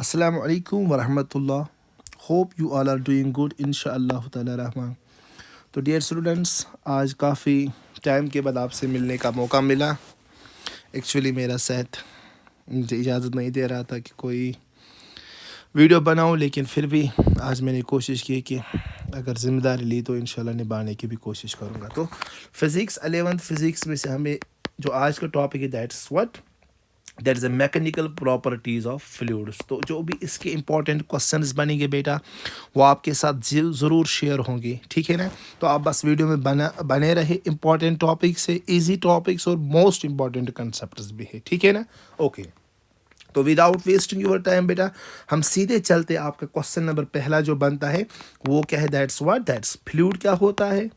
Assalamu alaikum wa rahmatullah. Hope you all are doing good इंशाअल्लाह ताला रहमान। तो dear students, आज काफ़ी टाइम के बाद आपसे मिलने का मौका मिला। एक्चुअली मेरा सेट मुझे इजाज़त नहीं दे रहा था कि कोई वीडियो बनाऊं, लेकिन फिर भी आज मैंने कोशिश की कि अगर ज़िम्मेदारी ली तो इंशाल्लाह निभाने की भी कोशिश करूंगा। तो फ़िज़िक्स 11th फ़िज़िक्स में से हमें जो आज का टॉपिक है that is the mechanical properties of fluids. तो जो भी इसके इंपॉर्टेंट क्वेश्चंस बनेंगे बेटा, वो आपके साथ ज़रूर शेयर होंगे, ठीक है ना। तो आप बस वीडियो में बने रहे। इंपॉर्टेंट टॉपिक्स है, इजी टॉपिक्स और मोस्ट इंपॉर्टेंट कंसेप्ट्स भी है, ठीक है ना। ओके, तो विदाउट वेस्टिंग योर टाइम बेटा, हम सीधे चलते। आपका क्वेश्चन नंबर पहला जो बनता है वो क्या है? दैट्स फ्लूइड क्या होता है,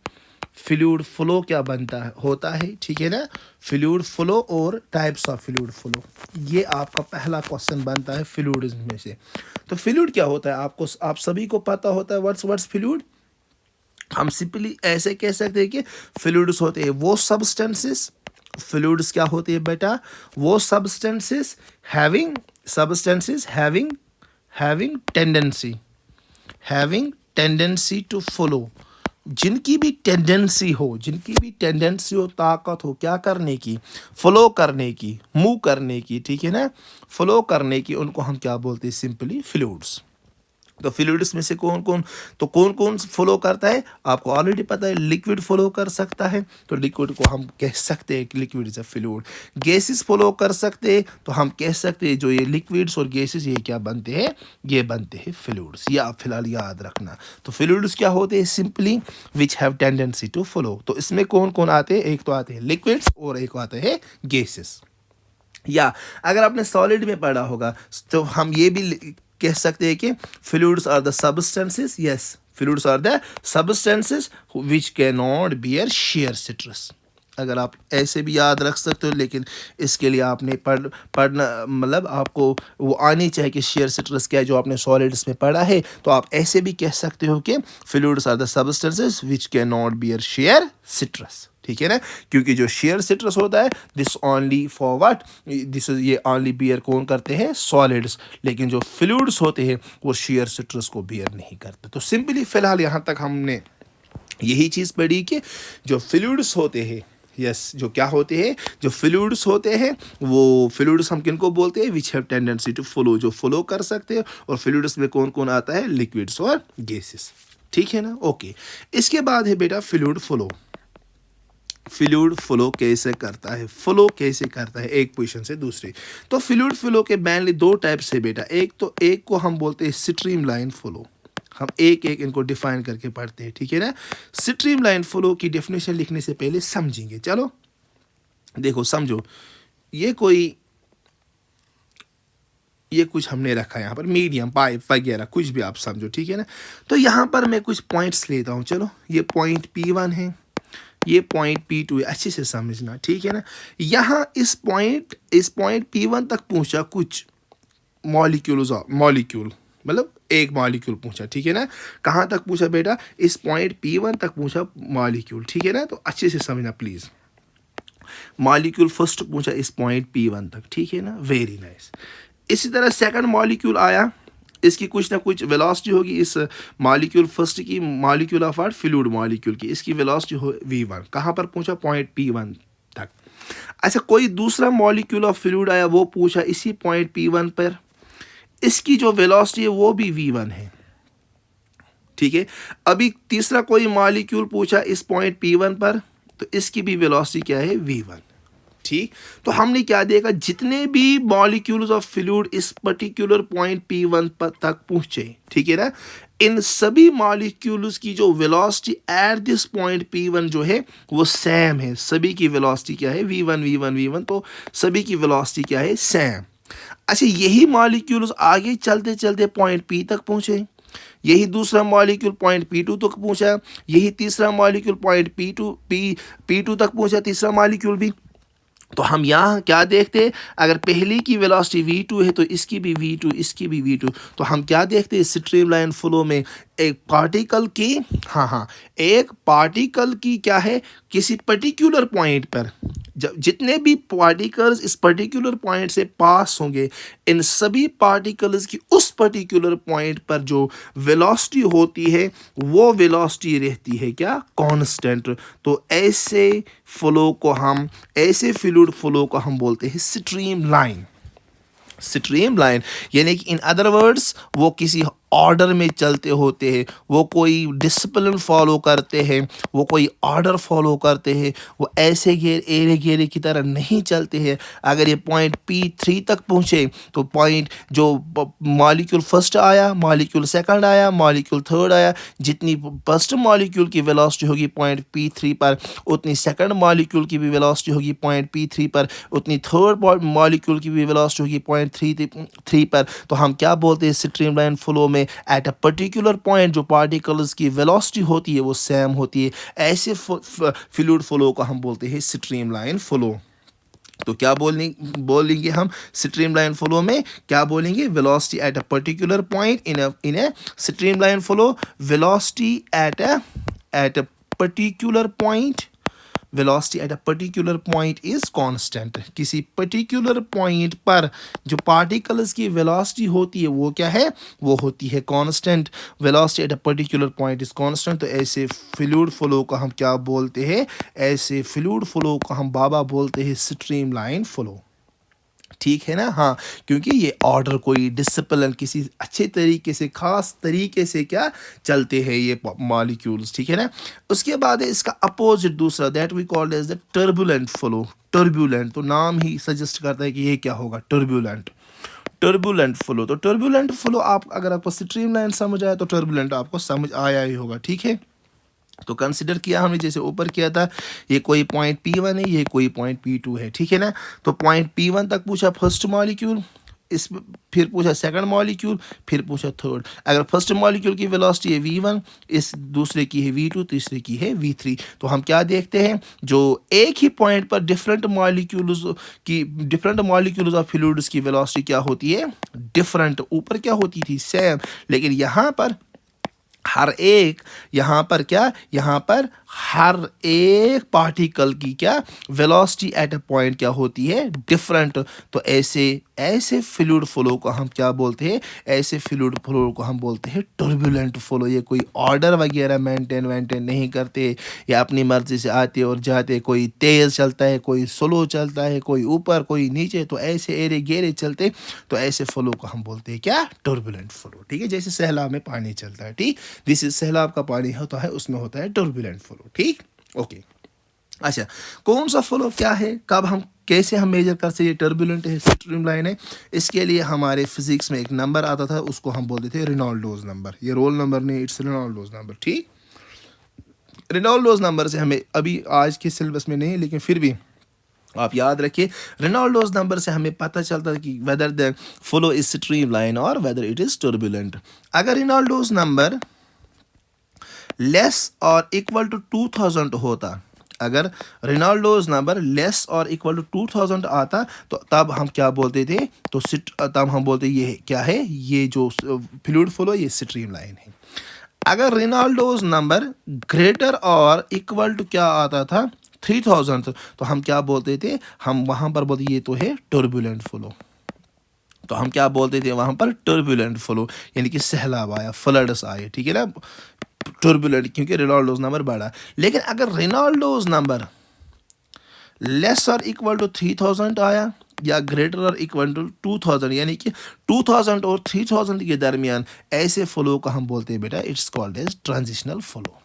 फ्लूइड फ्लो क्या बनता है होता है, ठीक है ना। फ्लूइड फ्लो और टाइप्स ऑफ फ्लूइड फ्लो, ये आपका पहला क्वेश्चन बनता है फ्लूइड में से। तो फ्लूइड क्या होता है आप सभी को पता होता है। What's fluid? हम सिंपली ऐसे कह सकते हैं कि फ्लूइड्स होते हैं वो सब्सटेंसेस। फ्लूइड्स क्या होते हैं बेटा? वो substances having tendency to flow, जिनकी भी टेंडेंसी हो, ताकत हो क्या करने की? फ्लो करने की, मूव करने की, ठीक है ना। फ्लो करने की, उनको हम क्या बोलते हैं? Simply fluids. तो फ्लूइड्स में से कौन कौन फ्लो करता है? आपको ऑलरेडी पता है, लिक्विड फ्लो कर सकता है, तो लिक्विड को हम कह सकते हैं कि liquid is a fluid. Gases flow कर सकते हैं, तो हम कह सकते हैं जो ये लिक्विड्स और गैसेस ये क्या बनते हैं? ये बनते हैं फ्लूइड्स। ये आप फिलहाल याद रखना। तो फ्लूइड्स क्या होते हैं? Simply which have tendency to flow. तो इसमें कौन कौन आते हैं? एक तो आते हैं लिक्विड्स और एक आते हैं गैसेस। या अगर आपने सॉलिड में पढ़ा होगा तो हम ये भी कह सकते हैं कि fluids are the substances. Yes, fluids are the substances which can not bear shear stress। अगर आप ऐसे भी याद रख सकते हो, लेकिन इसके लिए आपने पढ़ना मतलब आपको वो आनी चाहिए कि shear stress क्या है, जो आपने सॉलिड्स में पढ़ा है। तो आप ऐसे भी कह सकते हो कि fluids are the substances which can not bear shear stress, ठीक है ना। क्योंकि जो shear stress होता है दिस ओनली फॉर व्हाट, ये ओनली बियर कौन करते हैं? सॉलिड्स। लेकिन जो फ्लूइड्स होते हैं वो shear stress को बियर नहीं करते। तो सिंपली फिलहाल यहाँ तक हमने यही चीज़ पढ़ी कि जो फ्लूइड्स होते हैं, यस, जो क्या होते हैं? जो फ्लूइड्स होते हैं, वो फ्लूइड्स हम किनको बोलते हैं? Which have tendency to flow, जो फ्लो कर सकते हैं। और फ्लूइड्स में कौन कौन आता है? लिक्विड्स और गैसेस, ठीक है ना। ओके, इसके बाद है बेटा फ्लूइड फ्लो। फ्लूइड फ्लो कैसे करता है? एक पोजीशन से दूसरी। तो फ्लूइड फ्लो के मेनली दो टाइप्स है बेटा। एक को हम बोलते हैं स्ट्रीम लाइन फ्लो। हम एक एक इनको डिफाइन करके पढ़ते हैं, ठीक है ना। स्ट्रीम लाइन फ्लो की डेफिनेशन लिखने से पहले समझेंगे। चलो देखो, समझो, ये कुछ हमने रखा है यहाँ पर, मीडियम पाइप वगैरह कुछ भी आप समझो, ठीक है ना। तो यहाँ पर मैं कुछ पॉइंट्स लेता हूँ। चलो, ये पॉइंट P1 है, ये पॉइंट P2 है, अच्छे से समझना, ठीक है ना। यहाँ इस पॉइंट P1 तक पहुँचा कुछ मॉलिक्यूल, मतलब एक मॉलिक्यूल पूछा, ठीक है ना। कहाँ तक पूछा बेटा? इस पॉइंट P1 तक पूछा मॉलिक्यूल, ठीक है ना। तो अच्छे से समझना प्लीज। मॉलिक्यूल फर्स्ट पूछा इस पॉइंट P1 तक, ठीक है ना। Very nice. इसी तरह सेकंड मॉलिक्यूल आया, इसकी कुछ ना कुछ वेलोसिटी होगी। इस मॉलिक्यूल फर्स्ट की, मॉलिक्यूल ऑफ फ्लूइड मॉलिक्यूल की, इसकी वेलोसिटी हो v1। कहाँ पर पूछा? पॉइंट P1 तक। अच्छा, कोई दूसरा मॉलिक्यूल ऑफ फ्लूइड आया, वो पूछा इसी पॉइंट P1 पर, इसकी जो वेलोसिटी है वो भी v1 है, ठीक है। अभी तीसरा कोई मॉलिक्यूल पूछा इस पॉइंट P1 पर, तो इसकी भी वेलोसिटी क्या है? v1, ठीक। तो हमने क्या देखा? जितने भी मॉलिक्यूल्स ऑफ फ्लूइड इस पर्टिकुलर पॉइंट P1 पर तक पहुंचे, ठीक है ना, इन सभी मॉलिक्यूल्स की जो velocity at this point P1 जो है वो सेम है। सभी की वेलोसिटी क्या है? v1। तो सभी की वेलोसिटी क्या है? सेम। अच्छा, यही मॉलिक्यूल्स आगे चलते चलते पॉइंट P तक पहुंचे, यही दूसरा मॉलिक्यूल पॉइंट P2 तक पहुंचा, यही तीसरा मॉलिक्यूल पॉइंट P2 तक पहुंचा, तीसरा मॉलिक्यूल भी। तो हम यहाँ क्या देखते हैं? अगर पहली की वेलोसिटी v2 है तो इसकी भी v2। तो हम क्या देखते हैं? स्ट्रीम लाइन फ्लो में एक पार्टिकल की क्या है, किसी पर्टिकुलर पॉइंट पर जब जितने भी पार्टिकल्स इस पर्टिकुलर पॉइंट से पास होंगे, इन सभी पार्टिकल्स की उस पर्टिकुलर पॉइंट पर जो वेलोसिटी होती है वो वेलोसिटी रहती है क्या, कांस्टेंट। तो ऐसे फ्लूइड फ्लो को हम बोलते हैं स्ट्रीम लाइन। स्ट्रीम लाइन यानी कि इन अदर वर्ड्स वो किसी ऑर्डर में चलते होते हैं, वो कोई डिसिप्लिन फॉलो करते हैं, वो कोई ऑर्डर फॉलो करते हैं, वो ऐसे एरे गेरे की तरह नहीं चलते हैं। अगर ये पॉइंट P3 तक पहुँचे तो पॉइंट जो मॉलिक्यूल फर्स्ट आया, मॉलिक्यूल सेकंड आया, मॉलिक्यूल थर्ड आया, जितनी फर्स्ट मॉलिक्यूल की वेलोसिटी होगी पॉइंट P3 पर, उतनी सेकंड मॉलिक्यूल की भी वेलोसिटी होगी पॉइंट P3 पर, उतनी थर्ड मॉलिक्यूल की भी वेलोसिटी होगी पॉइंट 3 पर। तो हम क्या बोलते हैं स्ट्रीमलाइन फ्लो में, एट अ पर्टिकुलर पॉइंट जो पार्टिकल्स की वेलोसिटी होती है वो सेम होती है। ऐसे फ्लूइड फ्लो को हम बोलते हैं स्ट्रीमलाइन फ्लो। तो क्या बोलेंगे हम स्ट्रीमलाइन फ्लो में, क्या बोलेंगे, velocity at a particular point in a streamline flow, velocity at a particular point, velocity at a particular point is constant. किसी पर्टिकुलर पॉइंट पर जो पार्टिकल्स की वेलोसिटी होती है वो क्या है, वो होती है constant. Velocity at a particular point is constant. तो ऐसे फ्लूइड फ्लो को हम क्या बोलते हैं, ऐसे फ्लूइड फ्लो को हम बाबा बोलते हैं स्ट्रीमलाइन फ्लो। ठीक है ना, हाँ, क्योंकि ये ऑर्डर कोई डिसिप्लिन किसी अच्छे तरीके से खास तरीके से क्या चलते हैं ये मॉलिक्यूल्स। ठीक है ना। उसके बाद है इसका अपोजिट दूसरा, that we called as the turbulent flow. Turbulent तो नाम ही सजेस्ट करता है कि ये क्या होगा, टर्बुलेंट। टर्बुलेंट फ्लो, तो टर्बुलेंट फ्लो आप अगर आपको स्ट्रीमलाइन समझ आया तो टर्बुलेंट आपको समझ आया ही होगा। ठीक है। तो कंसिडर किया हमने जैसे ऊपर किया था, ये कोई पॉइंट P1 है, ये कोई पॉइंट P2 है। ठीक है ना। तो पॉइंट P1 तक पूछा फर्स्ट मॉलिक्यूल, इस फिर पूछा सेकंड मॉलिक्यूल, फिर पूछा थर्ड। अगर फर्स्ट मॉलिक्यूल की वेलोसिटी है V1, इस दूसरे की है V2, तीसरे की है V3, तो हम क्या देखते हैं, जो एक ही पॉइंट पर डिफरेंट मॉलिक्यूल्स ऑफ फ्लूइड्स की वेलोसिटी क्या होती है, डिफरेंट। ऊपर क्या होती थी, सेम, लेकिन यहाँ पर हर एक, यहाँ पर क्या, यहाँ पर हर एक पार्टिकल की क्या वेलोसिटी एट अ पॉइंट क्या होती है, डिफरेंट। तो ऐसे फ्लूइड फ्लो को हम क्या बोलते हैं, ऐसे फ्लूइड फ्लो को हम बोलते हैं टर्बुलेंट फ्लो। ये कोई ऑर्डर वगैरह मेंटेन नहीं करते, या अपनी मर्जी से आते और जाते, कोई तेज़ चलता है, कोई स्लो चलता है, कोई ऊपर कोई नीचे, तो ऐसे एरे गेरे चलते। तो ऐसे फ्लो को हम बोलते हैं क्या, टर्बुलेंट फ्लो। ठीक है, जैसे सैलाब में पानी चलता है। ठीक, दिस इज सैलाब का पानी होता है, उसमें होता है टर्बुलेंट फ्लो। ठीक, ओके। अच्छा, कौन सा फ्लो क्या है, कब हम कैसे हम मेजर कर सकते, ये टर्बुलेंट है, स्ट्रीमलाइन है, इसके लिए हमारे फिजिक्स में एक नंबर आता था, उसको हम बोलते थे रेनॉल्ड्स नंबर। ये रोल नंबर नहीं, इट्स रेनॉल्ड्स नंबर। ठीक, रेनॉल्ड्स नंबर से हमें अभी आज के सिलेबस में नहीं, लेकिन फिर भी आप याद रखिए, रेनॉल्ड्स नंबर से हमें पता चलता है कि whether the flow is streamline और वेदर इट इज टर्बुलेंट। अगर रेनॉल्ड्स नंबर लेस और इक्वल टू 2000 होता, अगर रेनॉल्ड्स नंबर लेस और इक्वल टू 2000 आता, तो तब हम क्या बोलते थे, तो तब हम बोलते ये क्या है, ये जो फ्लूइड फ्लो ये स्ट्रीमलाइन है। अगर रेनॉल्ड्स नंबर ग्रेटर और इक्वल टू क्या आता था, 3000, तो हम क्या बोलते थे, हम वहां पर बोलते ये तो है टर्बुलेंट फ्लो। तो हम क्या बोलते थे वहां पर, टर्बुलेंट फ्लो, यानी कि सैलाब आया, फ्लड्स आए। ठीक है ना, टर्बुलेंट, क्योंकि रेनॉल्ड्स नंबर बढ़ा। लेकिन अगर रेनॉल्ड्स नंबर लेस और इक्वल टू 3000 आया, या ग्रेटर और इक्वल टू 2000, यानी कि 2000 और 3000 के दरमियान, ऐसे फ्लो को हम बोलते हैं बेटा, it's called as transitional flow.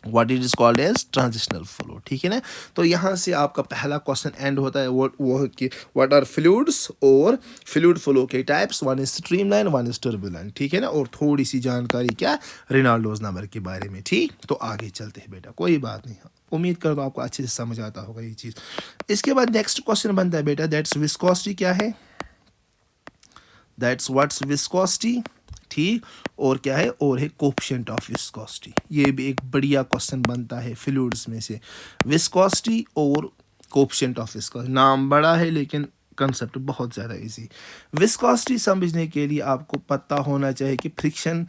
What it is called as transitional flow. ठीक है ना। तो यहाँ से आपका पहला क्वेश्चन एंड होता है, वो कि व्हाट आर फ्लूइड्स, और फ्लूइड फ्लो के types, one is streamline, one is turbulent. ठीक है ना, और थोड़ी सी जानकारी क्या रेनॉल्ड्स नंबर के बारे में। ठीक, तो आगे चलते हैं बेटा, कोई बात नहीं, उम्मीद करता हूँ आपको अच्छे से समझ आता होगा ये चीज़। इसके बाद नेक्स्ट क्वेश्चन बनता है बेटा, दैट्स विस्कोसिटी क्या है, दैट्स व्हाट्स विस्कोसिटी। ठीक, और क्या है, और है कोफिशिएंट ऑफ विस्कोसिटी। ये भी एक बढ़िया क्वेश्चन बनता है फ्लूइड्स में से, विस्कोसिटी और कोफिशिएंट ऑफ विस्कोसिटी। नाम बड़ा है लेकिन कंसेप्ट बहुत ज़्यादा इजी। विस्कोसिटी समझने के लिए आपको पता होना चाहिए कि फ्रिक्शन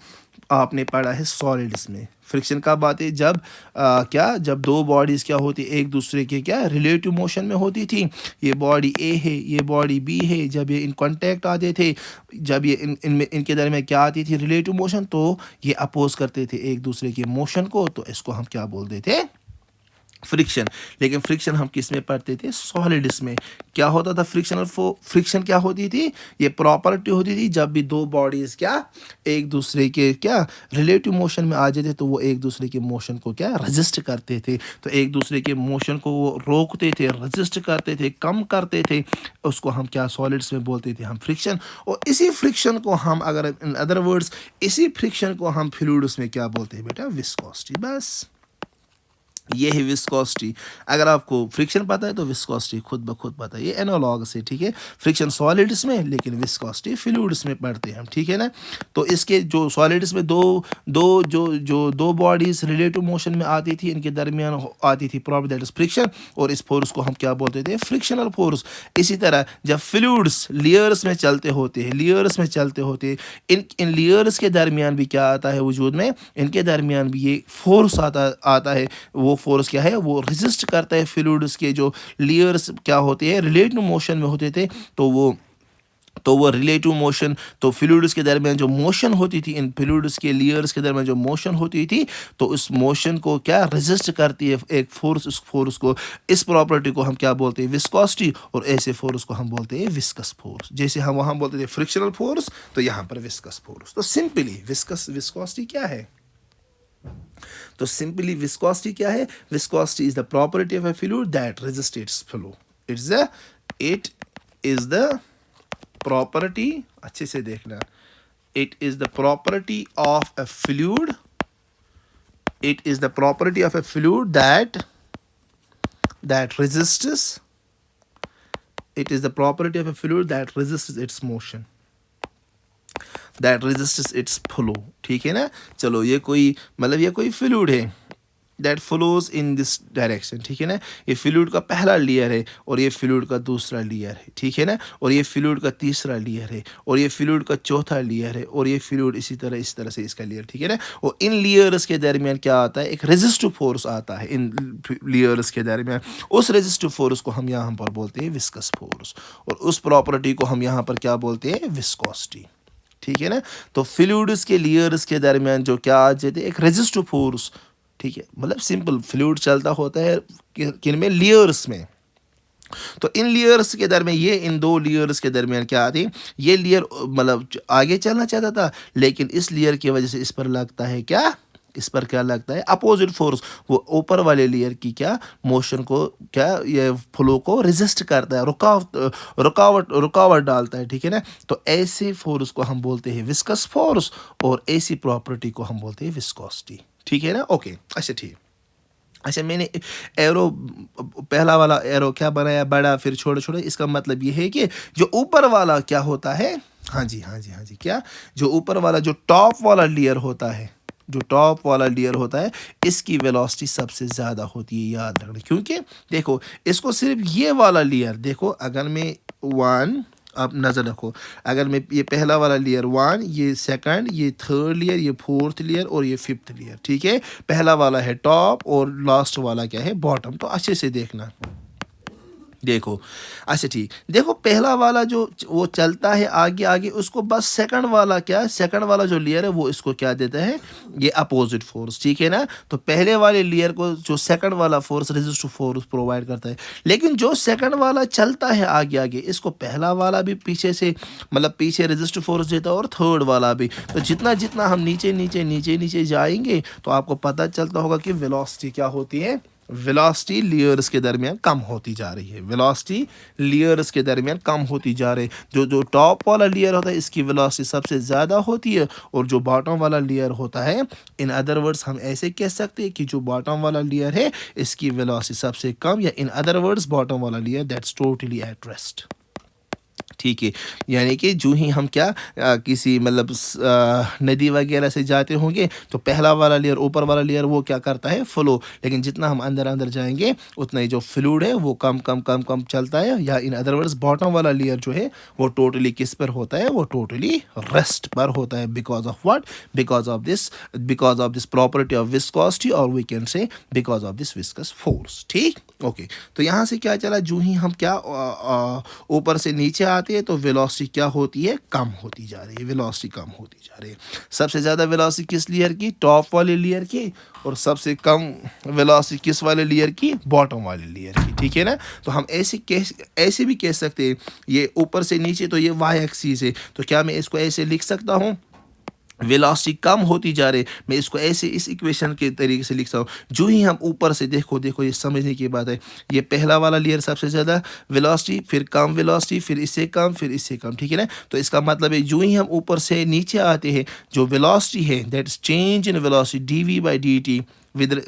आपने पढ़ा है सॉलिड्स में, फ्रिक्शन कब आती है? जब क्या, जब दो बॉडीज़ क्या होती है, एक दूसरे के क्या रिलेटिव मोशन में होती थी। ये बॉडी ए है, ये बॉडी बी है, जब ये इन कांटेक्ट आते थे, जब ये इनके दरमियान क्या आती थी रिलेटिव मोशन, तो ये अपोज करते थे एक दूसरे के मोशन को, तो इसको हम क्या बोलते थे? फ्रिक्शन। लेकिन फ्रिक्शन हम किस में पढ़ते थे? सॉलिड्स में। क्या होता था फ्रिक्शन क्या होती थी? ये प्रॉपर्टी होती थी जब भी दो बॉडीज क्या एक दूसरे के क्या रिलेटिव मोशन में आ जाते, तो वो एक दूसरे के मोशन को क्या रेजिस्ट करते थे, तो एक दूसरे के मोशन को वो रोकते थे, रेजिस्ट करते थे, कम करते थे, उसको हम क्या सॉलिड्स में बोलते थे हम फ्रिक्शन। और इसी फ्रिक्शन को हम, अगर इन अदर वर्ड्स, इसी फ्रिक्शन को हम फ्लूइड्स में क्या बोलते हैं बेटा? विस्कोसिटी। बस ये है विस्कोसिटी। अगर आपको फ्रिक्शन पता है तो विस्कोसिटी खुद ब खुद पता है। ये एनालॉगस है, ठीक है। फ्रिक्शन सॉलिड्स में, लेकिन विस्कोसिटी फ्लूइड्स में पढ़ते हैं हम, ठीक है ना। तो इसके जो सॉलिड्स में दो बॉडीज रिलेटिव मोशन में आती थी, इनके दरमियान आती थी प्रॉपर्टी, दैट इज फ्रिक्शन, और इस फोर्स को हम क्या बोलते थे? Frictional force. इसी तरह जब फ्लूइड्स लेयर्स में चलते होते हैं, इन लेयर्स के दरमियान भी क्या आता है वजूद में? इनके दरमियान भी ये फोर्स आता है। वो फोर्स क्या है? वो रेजिस्ट करता है फ्लूइड्स के जो लेयर्स क्या होते हैं रिलेटिव मोशन में होते थे, तो वो रिलेटिव मोशन, तो फ्लूइड्स के दरमियान जो मोशन होती थी, इन फ्लूइड्स के लेयर्स के दरमियान जो मोशन होती थी, तो उस मोशन को क्या रेजिस्ट करती है एक फोर्स। उस फोर्स को, इस प्रॉपर्टी को हम क्या बोलते हैं? विस्कोसिटी। और ऐसे फोर्स को हम बोलते हैं विस्कस फोर्स। जैसे हम वहाँ बोलते थे फ्रिक्शनल फोर्स, तो यहाँ पर विस्कस फोर्स। तो सिंपली विस्कोसिटी क्या है? तो सिंपली विस्कोसिटी क्या है? Viscosity is the property of a fluid that resists it's flow. It is the property, अच्छे से देखना, it is the property of a fluid, it is the property of a fluid that resists, it is the property of a fluid that resists its motion, that resists its flow, ठीक है ना। चलो ये कोई मतलब ये कोई fluid है that flows in this direction, ठीक है ना। ये फ्लूइड का पहला लेयर है, और ये फ्लूइड का दूसरा लेयर है, ठीक है ना। और ये फ्लूइड का तीसरा लेयर है, और ये फ्लूइड का चौथा लेयर है, और ये फ्लूइड इस तरह से इसका लेयर, ठीक है ना। और इन लेयर्स के दरमियान क्या आता है? एक रेजिस्टिव फोर्स आता है इन लेयर्स के दरमियान। उस रेजिस्टिव फोर्स को हम यहाँ पर बोलते हैं विस्कस फोर्स, और उस प्रॉपर्टी को हम यहाँ पर क्या बोलते हैं? विस्कोसिटी, ठीक है ना। तो फ्लूइड्स के लेयर्स के दरमियान जो क्या आ जाते हैं? एक रेजिस्टिव फोर्स, ठीक है। मतलब सिंपल फ्लूइड चलता होता है किन में? लेयर्स में। तो इन लेयर्स के दरमियान, ये इन दो लेयर्स के दरमियान क्या आती? ये लेयर मतलब आगे चलना चाहता था, लेकिन इस लेयर की वजह से इस पर लगता है क्या? इस पर क्या लगता है? Opposite force. वो ऊपर वाले लेयर की क्या मोशन को, क्या ये फ्लो को रेजिस्ट करता है, रुकावट डालता है, ठीक है ना। तो ऐसे फोर्स को हम बोलते हैं विस्कस फोर्स, और ऐसी प्रॉपर्टी को हम बोलते हैं विस्कोसिटी, ठीक है ना। ओके, अच्छा ठीक। अच्छा, मैंने एरो पहला वाला एरो क्या बनाया? बड़ा, फिर छोटा। इसका मतलब ये है कि जो ऊपर वाला क्या होता है, हाँ जी, क्या, जो ऊपर वाला, जो टॉप वाला लेयर होता है, इसकी वेलोसिटी सबसे ज़्यादा होती है, याद रखना। क्योंकि देखो, इसको सिर्फ ये वाला लेयर देखो, अगर मैं वन, आप नज़र रखो, अगर मैं ये पहला वाला लेयर वन, ये सेकंड, ये थर्ड लेयर, ये फोर्थ लेयर, और ये फिफ्थ लेयर, ठीक है। पहला वाला है टॉप, और लास्ट वाला क्या है? बॉटम। तो अच्छे से देखना, देखो, अच्छा ठीक। देखो, पहला वाला जो वो चलता है आगे, उसको बस सेकंड वाला जो लेयर है, वो इसको क्या देता है? ये अपोजिट फोर्स, ठीक है ना। तो पहले वाले लेयर को जो सेकंड वाला फोर्स रेजिस्टिव फोर्स प्रोवाइड करता है, लेकिन जो सेकंड वाला चलता है आगे, इसको पहला वाला भी पीछे से मतलब पीछे रेजिस्टिव फोर्स देता है, और थर्ड वाला भी। तो जितना हम नीचे जाएंगे, तो आपको पता चलता होगा कि वेलोसिटी क्या होती है? वेलोसिटी लेयर्स के दरमियान कम होती जा रही है, जो टॉप वाला लेयर होता है, इसकी वेलोसिटी सबसे ज़्यादा होती है, और जो बॉटम वाला लेयर होता है, इन अदर वर्ड्स हम ऐसे कह सकते हैं कि जो बॉटम वाला लेयर है, इसकी वेलोसिटी सबसे कम, या इन अदर वर्ड्स बॉटम वाला layer that's totally at rest, ठीक है, यानी कि जो ही हम क्या किसी मतलब नदी वगैरह से जाते होंगे तो पहला वाला लेयर, ऊपर वाला लेयर वो क्या करता है, फ्लो। लेकिन जितना हम अंदर अंदर जाएंगे उतना ही जो फ्लूइड है वो कम कम कम कम चलता है, या इन अदर वर्ड्स बॉटम वाला लेयर जो है वो टोटली किस पर होता है, वो टोटली रेस्ट पर होता है। Because of what, because of this property of viscosity, और we can say because of this viscous force. ठीक, ओके। तो यहाँ से क्या चला, जो ही हम क्या ऊपर से नीचे आते हैं तो वेलोसिटी क्या होती है, कम होती जा रही है, वेलोसिटी कम होती जा रही है। सबसे ज़्यादा वेलोसिटी किस लेयर की, टॉप वाले लेयर की, और सबसे कम वेलोसिटी किस वाले लेयर की, बॉटम वाले लेयर की। ठीक है ना। तो हम ऐसे भी कह सकते हैं, ये ऊपर से नीचे तो ये वाई एक्सिस है, तो क्या मैं इसको ऐसे लिख सकता हूँ, वेलोसिटी कम होती जा रही है, मैं इसको ऐसे इस इक्वेशन के तरीके से लिख सकता हूँ। जो ही हम ऊपर से देखो ये समझने की बात है, ये पहला वाला लेयर सबसे ज़्यादा वेलोसिटी, फिर कम वेलोसिटी, फिर इससे कम, फिर इससे कम। ठीक है ना। तो इसका मतलब है जो ही हम ऊपर से नीचे आते हैं, जो वेलोसिटी है that is change in velocity d v by d t with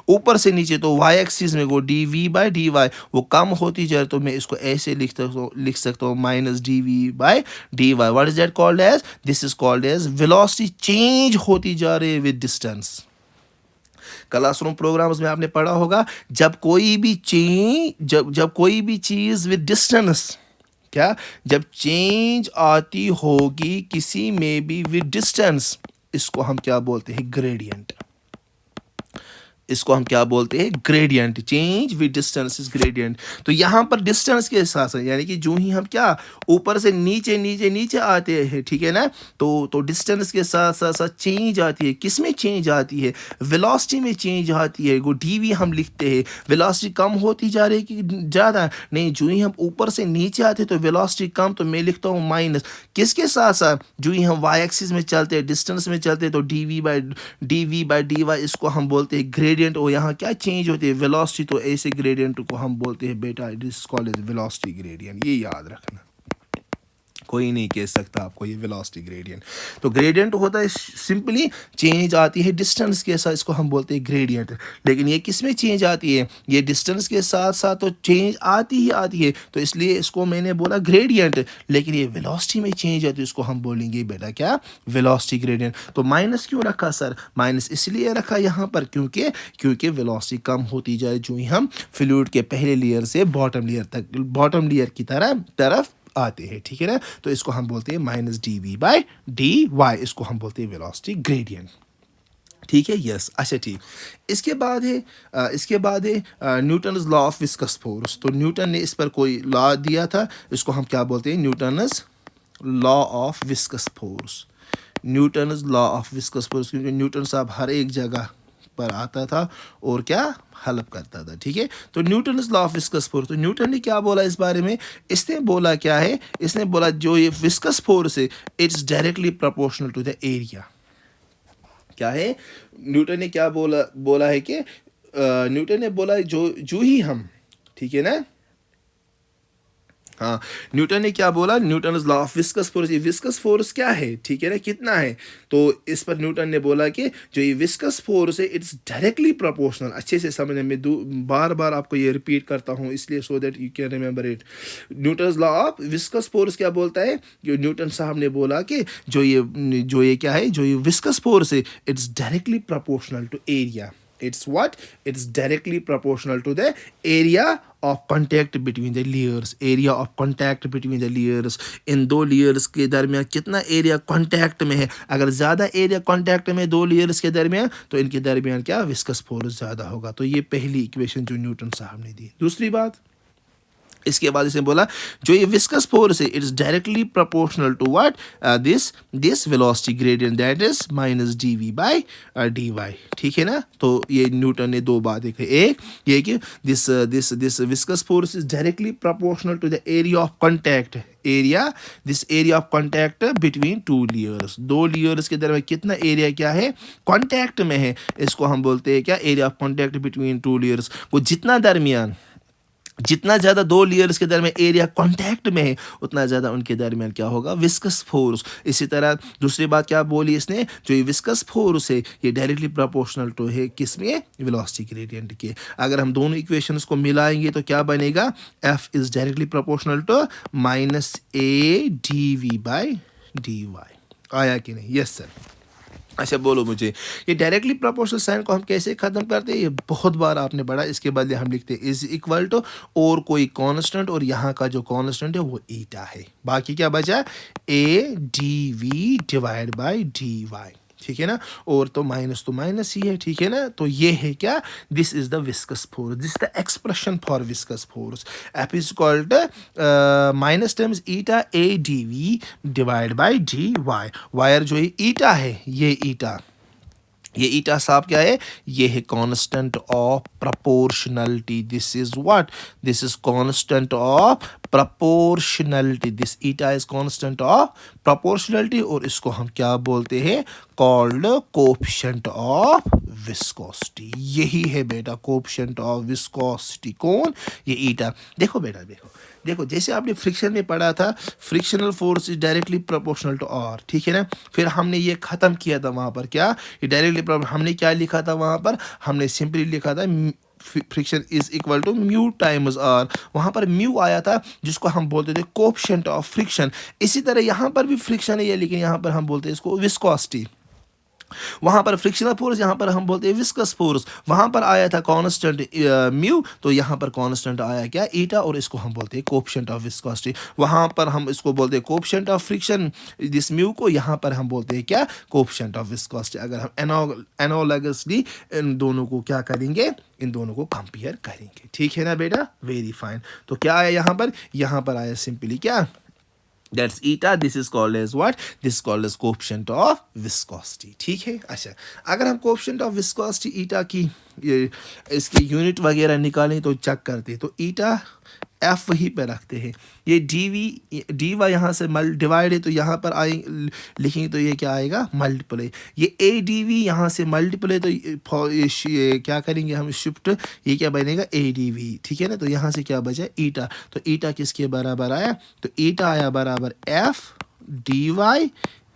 ऊपर से नीचे, तो वाई एक्सिस में वो d v by d y वो कम होती जाए, तो मैं इसको ऐसे लिख सकता हूँ minus d v by d y. What is that called as, this is called as velocity change होती जा रही है विद डिस्टेंस। क्लासरूम प्रोग्राम्स में आपने पढ़ा होगा, जब कोई भी जब कोई भी चीज विद डिस्टेंस, क्या, जब चेंज आती होगी किसी में भी विद डिस्टेंस, इसको हम क्या बोलते हैं, ग्रेडियंट। इसको हम क्या बोलते हैं, gradient. Change with distance is gradient. तो यहाँ पर डिस्टेंस के साथ साथ, यानी कि जो ही हम क्या ऊपर से नीचे नीचे नीचे आते हैं, ठीक है ना, तो डिस्टेंस के साथ साथ साथ चेंज आती है। किस में चेंज आती है, वेलोसिटी में चेंज आती है। वो डीवी हम लिखते हैं, वेलोसिटी कम होती जा रही है कि ज़्यादा, नहीं, जो ही हम ऊपर से नीचे आते हैं तो वेलोसिटी कम, तो मैं लिखता हूँ माइनस। किसके साथ साथ, जो ही हम वाई एक्सिस में चलते हैं, डिस्टेंस में चलते हैं, तो डी बाई डी वाई, इसको हम बोलते हैं ग्रेडियंट। और यहाँ क्या चेंज होती है, वेलोसिटी, तो ऐसे ग्रेडियंट को हम बोलते हैं बेटा, it is called as velocity gradient. ये याद रखना, कोई नहीं कह सकता आपको ये वेलोसिटी ग्रेडियंट। तो ग्रेडियंट होता है सिंपली चेंज आती है डिस्टेंस के साथ, इसको हम बोलते हैं ग्रेडियंट। लेकिन ये किस में चेंज आती है, ये डिस्टेंस के साथ साथ तो चेंज आती ही आती है, तो इसलिए इसको मैंने बोला ग्रेडियंट। लेकिन ये वेलोसिटी में चेंज आती है, इसको हम बोलेंगे बेटा क्या, वेलोसिटी ग्रेडियंट। तो माइनस क्यों रखा सर, माइनस इसलिए रखा यहाँ पर क्योंकि वेलोसिटी कम होती जाए जो ही हम फ्लूइड के पहले लेयर से बॉटम लेयर तक, बॉटम लेयर की तरफ आते हैं। ठीक है ना। तो इसको हम बोलते हैं minus d v by d y, इसको हम बोलते हैं वेलोसिटी ग्रेडियंट। ठीक है, यस, अच्छा ठीक। इसके बाद है Newton's law of viscous force. तो न्यूटन ने इस पर कोई लॉ दिया था, इसको हम क्या बोलते हैं, Newton's law of viscous force. Newton's law of viscous force, क्योंकि न्यूटन साहब हर एक जगह पर आता था और क्या हेल्प करता था। ठीक है। तो Newton law of viscous force, तो न्यूटन ने क्या बोला इस बारे में, इसने बोला क्या है, इसने बोला जो ये विस्कस फोर्स है, it's directly proportional to the area. क्या है, न्यूटन ने क्या बोला है कि न्यूटन ने बोला जो ही हम, ठीक है ना, हाँ, न्यूटन ने क्या बोला, Newton law of viscous force. ये विस्कस फोर्स क्या है, ठीक है ना, कितना है, तो इस पर न्यूटन ने बोला कि जो ये विस्कस फोर्स है, इट्स डायरेक्टली प्रोपोर्शनल। अच्छे से समझने में बार बार आपको ये रिपीट करता हूँ इसलिए, so that you can remember it. Newton law of viscous force क्या बोलता है, जो न्यूटन साहब ने बोला कि जो ये क्या है, जो ये विस्कस फोर्स है, it's directly proportional to area. It's what? It's directly proportional to the area of contact between the layers. Area of contact between the layers. इन दो layers के दरमियान कितना एरिया कांटेक्ट में है। अगर ज़्यादा एरिया कांटेक्ट में दो layers के दरमियान, तो इनके दरमियान क्या, विस्कस फोर्स ज़्यादा होगा। तो ये पहली इक्वेशन जो न्यूटन साहब ने दी। दूसरी बात, इसके बाद इसने बोला जो ये विस्कस फोर्स है, it's directly proportional to what, this velocity gradient, that is minus d v by d y. ठीक है ना। तो ये न्यूटन ने दो बातें कही, एक ये कि this viscous force is directly proportional to the area of contact, this area of contact between two layers. दो लेयर्स के दरमियान कितना एरिया क्या है, कॉन्टैक्ट में है, इसको हम बोलते हैं क्या, area of contact between two layers. वो जितना दरमियान जितना ज़्यादा दो लेयर्स के दरमियान एरिया कांटेक्ट में है उतना ज़्यादा उनके दरमियान क्या होगा, विस्कस फोर्स। इसी तरह दूसरी बात क्या बोली इसने, जो ये विस्कस फोर्स है ये डायरेक्टली प्रोपोर्शनल टू है किसमें, वेलोसिटी ग्रेडियंट के। अगर हम दोनों इक्वेशंस को मिलाएंगे तो क्या बनेगा, F is directly proportional to minus A d v by d y. आया कि नहीं, यस सर। अच्छा बोलो मुझे, ये डायरेक्टली प्रोपोर्शनल साइन को हम कैसे ख़त्म करते हैं, ये बहुत बार आपने पढ़ा। इसके बदले हम लिखते हैं इज इक्वल टू और कोई कांस्टेंट, और यहाँ का जो कांस्टेंट है वो ईटा है। बाकी क्या बचा, A d v divide by d y, ठीक है ना। और तो माइनस ही है, ठीक है ना। तो ये है क्या, this is the viscous force, this the expression for viscous force. F is called minus times eta A d v divide by d y. वायर जो है ईटा है, ये ईटा साहब क्या है, ये है constant of proportionality. This is what, this is constant of proportionality, this eta is constant of proportionality, और इसको हम क्या बोलते हैं, कॉल्ड कोएफिशिएंट ऑफ विस्कोसिटी। यही है बेटा कोएफिशिएंट ऑफ विस्कोसिटी, कौन, ये ईटा। देखो बेटा, देखो जैसे आपने फ्रिक्शन में पढ़ा था, frictional force is directly proportional to R, ठीक है ना। फिर हमने ये खत्म किया था वहाँ पर, क्या, ये डायरेक्टली हमने क्या लिखा था वहाँ पर, हमने सिंपली लिखा था friction is equal to mu times R. वहाँ पर म्यू आया था जिसको हम बोलते थे कोएफिशिएंट ऑफ फ्रिक्शन। इसी तरह यहाँ पर भी फ्रिक्शन है, लेकिन यहाँ पर हम बोलते हैं इसको विस्कोसिटी। वहाँ पर फ्रिक्शनल फोर्स, यहाँ पर हम बोलते हैं विस्कस फोर्स। वहाँ पर आया था कांस्टेंट म्यू, तो यहाँ पर कांस्टेंट आया क्या, ईटा, और इसको हम बोलते हैं कोएफिशिएंट ऑफ विस्कोसिटी। वहाँ पर हम इसको बोलते हैं coefficient of friction, this mu को यहाँ पर हम बोलते हैं क्या, कोएफिशिएंट ऑफ विस्कोसिटी। अगर हम एनालॉगसली इन दोनों को क्या करेंगे, इन दोनों को कंपेयर करेंगे, ठीक है ना बेटा, वेरी फाइन। तो क्या आया यहाँ पर आया सिंपली क्या, that's eta, this is called as what, this is called as coefficient of viscosity, ठीक है। अच्छा, अगर हम coefficient of viscosity eta की इसकी यूनिट वगैरह निकालें तो चेक करते हैं, तो eta एफ वहीं पे रखते हैं। ये डी वाई यहाँ से डिवाइड है, तो यहाँ पर आए लिखेंगे तो ये क्या आएगा, मल्टीप्लाई। ये ए डी वी यहाँ से मल्टीप्लाई, तो ये क्या करेंगे हम, शिफ्ट, ये क्या बनेगा, ए डी वी, ठीक है ना। तो यहाँ से क्या बचा, ईटा। तो ईटा किसके बराबर आया, तो ईटा आया बराबर F d y